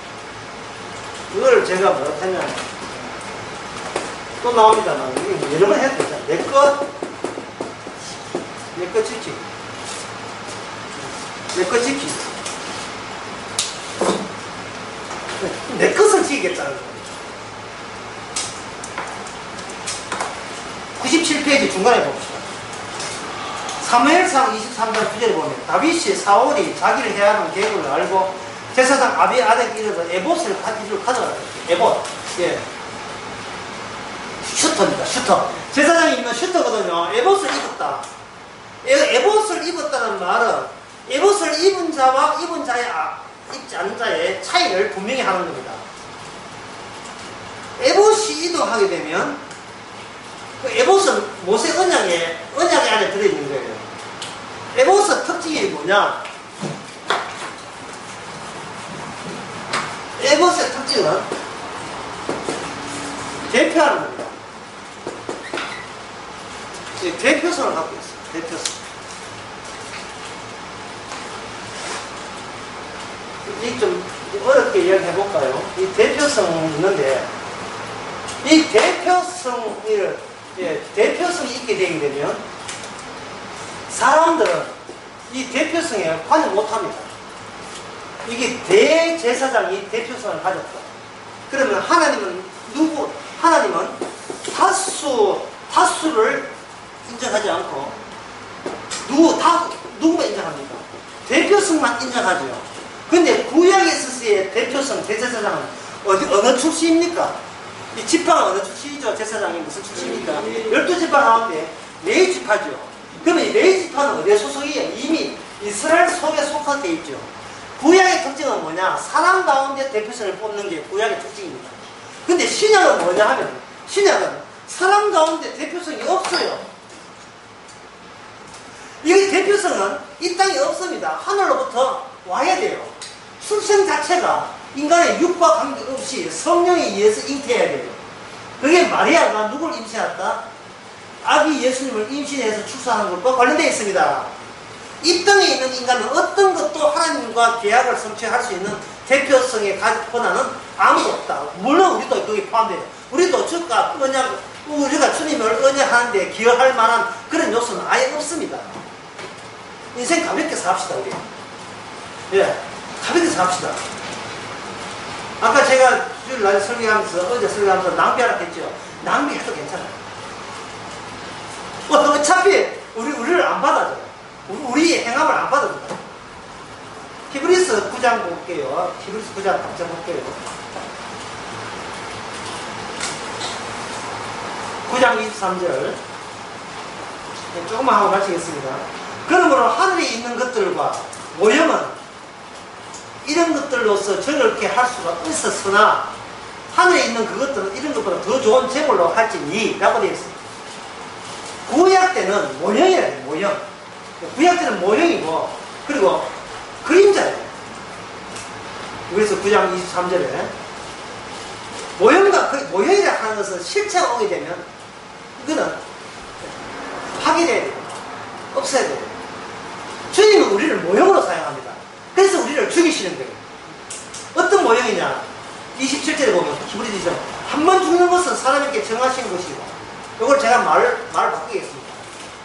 A: 그걸 제가 뭐라고 했냐면 또 나옵니다만 여러 번 해도 되잖아요. 내 것 지키기. 내 것 지키기. 내 것을 지키겠다는 거예요. 97페이지 중간에 봅시다. 사무엘상 23장 9절에 보면 다윗이 사울이 자기를 해야 하는 계획을 알고 제사장 아비아덱 이르러 에봇을 가져가라. 에봇. 예. 슈터입니다. 슈터. 제사장이 입는 슈터거든요. 에봇을 입었다. 에봇을 입었다는 말은 에봇을 입은 자와 입지 않은 자의 차이를 분명히 하는 겁니다. 에봇이 이동하게 되면 그 에봇은 모세 언약의 안에 들어있는 거예요. 에봇의 특징이 뭐냐? 에봇의 특징은 대표하는 겁니다. 대표성을 갖고 있어요. 대표성. 이 좀 어렵게 이야기해볼까요? 이 대표성이 있는데 이 대표성이 있게 되게 되면 사람들은 이 대표성에 관여 못합니다. 이게 대제사장이 대표성을 가졌다. 그러면 하나님은 다수를 인정하지 않고 누구만 인정합니까? 대표성만 인정하죠. 근데 구약에 있을 대표성 대제사장은 어느 출신입니까? 이 지파는 어느 출신이죠? 제사장이 무슨 출신입니까? 12지파 가운데 4지파죠. 그러면 이 4지파는 어디에 소속이에요? 이미 이스라엘 속에 속하게 있죠. 구약의 특징은 뭐냐? 사람 가운데 대표성을 뽑는 게 구약의 특징입니다. 근데 신약은 뭐냐 하면 신약은 사람 가운데 대표성이 없어요. 이 대표성은 이 땅에 없습니다. 하늘로부터 와야 돼요. 출생 자체가 인간의 육과 관계없이 성령에 의해서 잉태해야 돼요. 그게 마리아가 누굴 임신했다? 아기 예수님을 임신해서 출산하는 것과 관련되어 있습니다. 이 땅에 있는 인간은 어떤 것도 하나님과 계약을 성취할 수 있는 대표성의 권한은 아무도 없다. 물론 우리도 거기 포함돼요. 우리도 주가 언약, 우리가 주님을 언약하는데 기여할 만한 그런 요소는 아예 없습니다. 인생 가볍게 삽시다, 우리. 예, 가볍게 삽시다. 아까 제가 주일 날 설교하면서, 어제 설교하면서 낭비하라 했죠. 낭비해도 괜찮아요. 어차피 우리를 안 받아줘요. 우리 행함을 안 받아줘요. 히브리서 9장 볼게요. 히브리서 9장 답장 볼게요. 9장 23절. 조금만 하고 마치겠습니다. 그러므로 하늘에 있는 것들과 모형은 이런 것들로서 저렇게 할 수가 있었으나 하늘에 있는 그것들은 이런 것보다 더 좋은 제물로 할지니 라고 되어 있습니다. 구약 때는 모형이에요. 모형. 구약 때는 모형이고 그리고 그림자예요. 그래서 9장 23절에 모형이라 하는 것은 실체가 오게 되면 이거는 파괴돼야 돼요. 없애야 돼요. 주님은 우리를 모형으로 사용합니다. 그래서 우리를 죽이시는 거예요. 어떤 모형이냐? 27절에 보면 히브리서죠. 한 번 죽는 것은 사람에게 정하신 것이고, 이걸 제가 말을 바꾸겠습니다.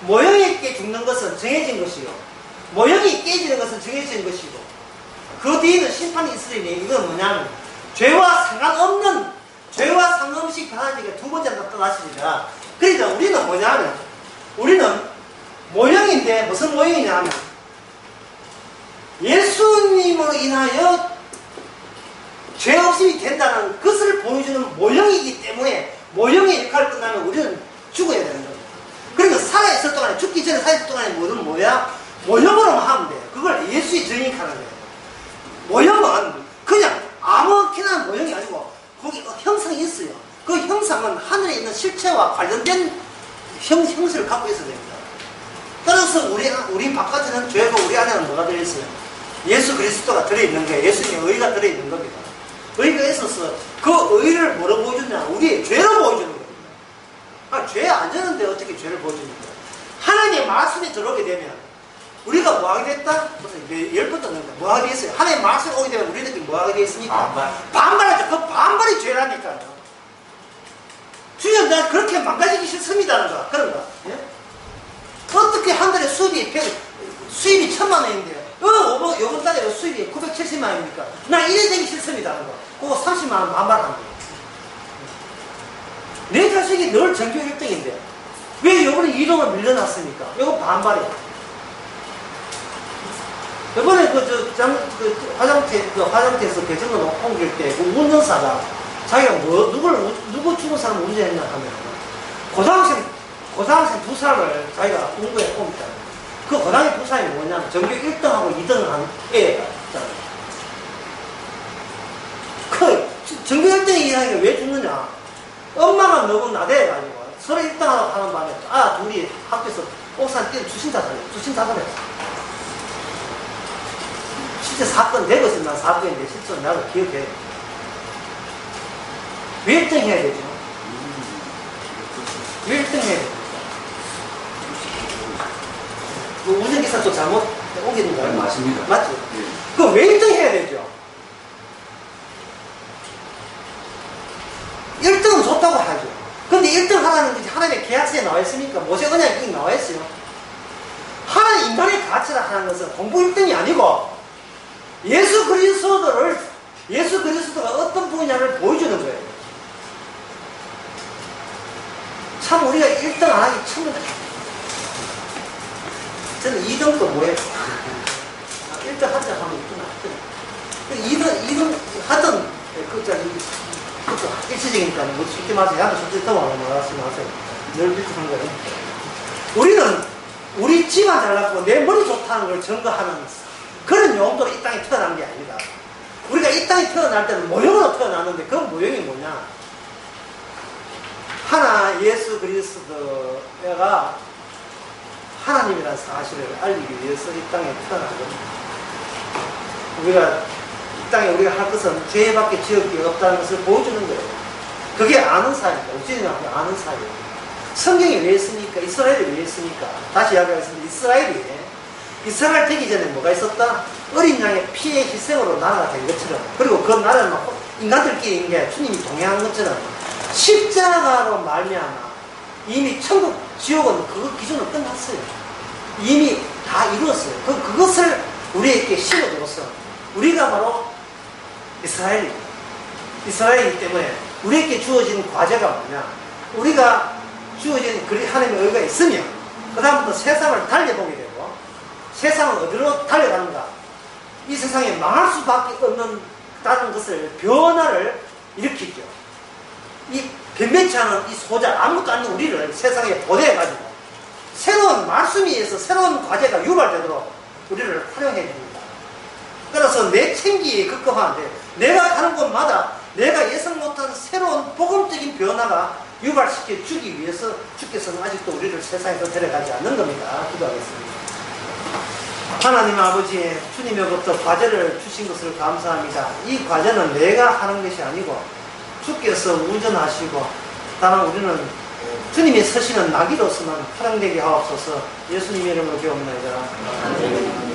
A: 모형에게 죽는 것은 정해진 것이요, 모형이 깨지는 것은 정해진 것이고, 그 뒤에는 심판이 있으리니 이건 뭐냐면 죄와 상관없이 하나님께 두 번째 나타나시리라. 그러니까 우리는 뭐냐면 우리는 모형인데 무슨 모형이냐 하면 예수님으로 인하여 죄 없음이 된다는 것을 보여주는 모형이기 때문에 모형의 역할을 끝나면 우리는 죽어야 되는 겁니다. 그러니까 살아있을 동안에, 죽기 전에 살아있을 동안에 뭐야? 모형으로만 하면 돼요. 그걸 예수의 정의하는 거예요. 모형은 그냥 아무렇게나 모형이 아니고 거기 형상이 있어요. 그 형상은 하늘에 있는 실체와 관련된 형식을 갖고 있어야 됩니다. 따라서 우리 바깥에는 죄고 우리 안에는 뭐가 들어있어요? 예수 그리스도가 들어있는 거예요. 예수님의 의가 들어있는 겁니다. 의가 있어서 그 의를 뭐로 보여주냐? 우리의 죄로 보여주는 겁니다. 죄 안 졌는데 어떻게 죄를 보여줍니까? 하나님의 말씀이 들어오게 되면 우리가 뭐하게 됐다? 무슨 10번 듣는다. 뭐하게 됐어요? 하나님의 말씀이 오게 되면 우리들끼리 뭐하게 됐습니까? 반발하죠. 그 반발이 죄라니까요. 주님, 나 그렇게 망가지기 싫습니다는 거. 그런 거. 예? 어떻게 한 달에 수입이 1,000만 원인데 요번 달에 수입이 970만 원입니까? 나 이래 되기 싫습니다 하는 거. 그거 30만 원 반발하는 거예요. 내 자식이 늘 전교 1등인데 왜 요번에 2등을 밀려났습니까? 이거 반발이에요. 요번에 화장대에서 배정을 옮길 때 그 운전사가 자기가 누구 죽은 사람 운전했냐 하면 고등학생 2살을 자기가 공부해 옵니다. 그 고등학생 2살이 뭐냐면 전교 1등하고 2등을 한 애가 있잖아요. 그 전교 1등이 이야기가 왜 죽느냐? 엄마가 너무 나대가지고 서로 1등하고 하는 바람에 둘이 학교에서 옥산 뛰어 주신자살했어. 실제 사건 되고 있었나 사건인데 실제로 나도 기억해. 왜 1등 해야 되죠? 왜 1등 해야 됩니까? 그 운전기사 또 잘못 옮기는 거예요?
B: 맞습니다.
A: 맞죠?
B: 네.
A: 그럼 왜 1등 해야 되죠? 1등은 좋다고 하죠. 근데 1등 하라는 것이 하나님의 계약서에 나와 있습니까? 모세 언약에 나와 있어요. 하나님 인간의 가치라 하는 것은 공부 1등이 아니고 예수 그리스도가 어떤 분야를 보여주는 거예요. 참 우리가 1등 안 하기 천만에 저는 2등도 뭐예요? 1등 하자 하면 2등 하죠. 2등 하던 그것도 일시적이니까 뭐 쉽게 말해서 야도 솔직히 더 말씀하세요. 늘 비슷한 거예요. 우리는 우리 집안 잘났고 내 머리 좋다는 걸 증거하는 그런 용도로 이 땅에 태어난 게 아니다. 우리가 이 땅에 태어날 때는 모형으로 태어났는데 그 모형이 뭐냐? 예수 그리스도가 하나님이라는 사실을 알리기 위해서 이 땅에 태어난 겁니다. 우리가 이 땅에 우리가 할 것은 죄밖에 지을 게 없다는 것을 보여주는 거예요. 그게 아는 사이입니다. 우리는 아는 사이예요. 성경이 왜 있습니까? 이스라엘이 왜 있습니까? 다시 이야기하겠습니다. 이스라엘 되기 전에 뭐가 있었다? 어린 양의 피의 희생으로 나라가 된 것처럼, 그리고 그 나라는 인간들끼리 게 주님이 동행한 것처럼 십자가로 말미암아 이미 천국, 지옥은 그 기준으로 끝났어요. 이미 다 이루었어요. 그것을 우리에게 심어줘서 우리가 바로 이스라엘이기 때문에 우리에게 주어진 과제가 뭐냐? 우리가 주어진 그리 하나님의 의가 있으면 그 다음부터 세상을 달려보게 되고 세상은 어디로 달려가는가? 이 세상에 망할 수밖에 없는 다른 것을 변화를 일으키죠. 이 변변치 않은 이 소자 아무것도 아닌 우리를 세상에 보내가지고 새로운 말씀에 의해서 새로운 과제가 유발되도록 우리를 활용해 줍니다. 따라서 내 챙기에 급급한데 내가 가는 곳마다 내가 예상 못한 새로운 복음적인 변화가 유발시켜 주기 위해서 주께서는 아직도 우리를 세상에서 데려가지 않는 겁니다. 기도하겠습니다. 하나님 아버지, 주님으로부터 과제를 주신 것을 감사합니다. 이 과제는 내가 하는 것이 아니고 주께서 운전하시고 다만 우리는 주님이 서시는 나귀로서만 활용되게 하옵소서. 예수님의 이름으로 기도합니다.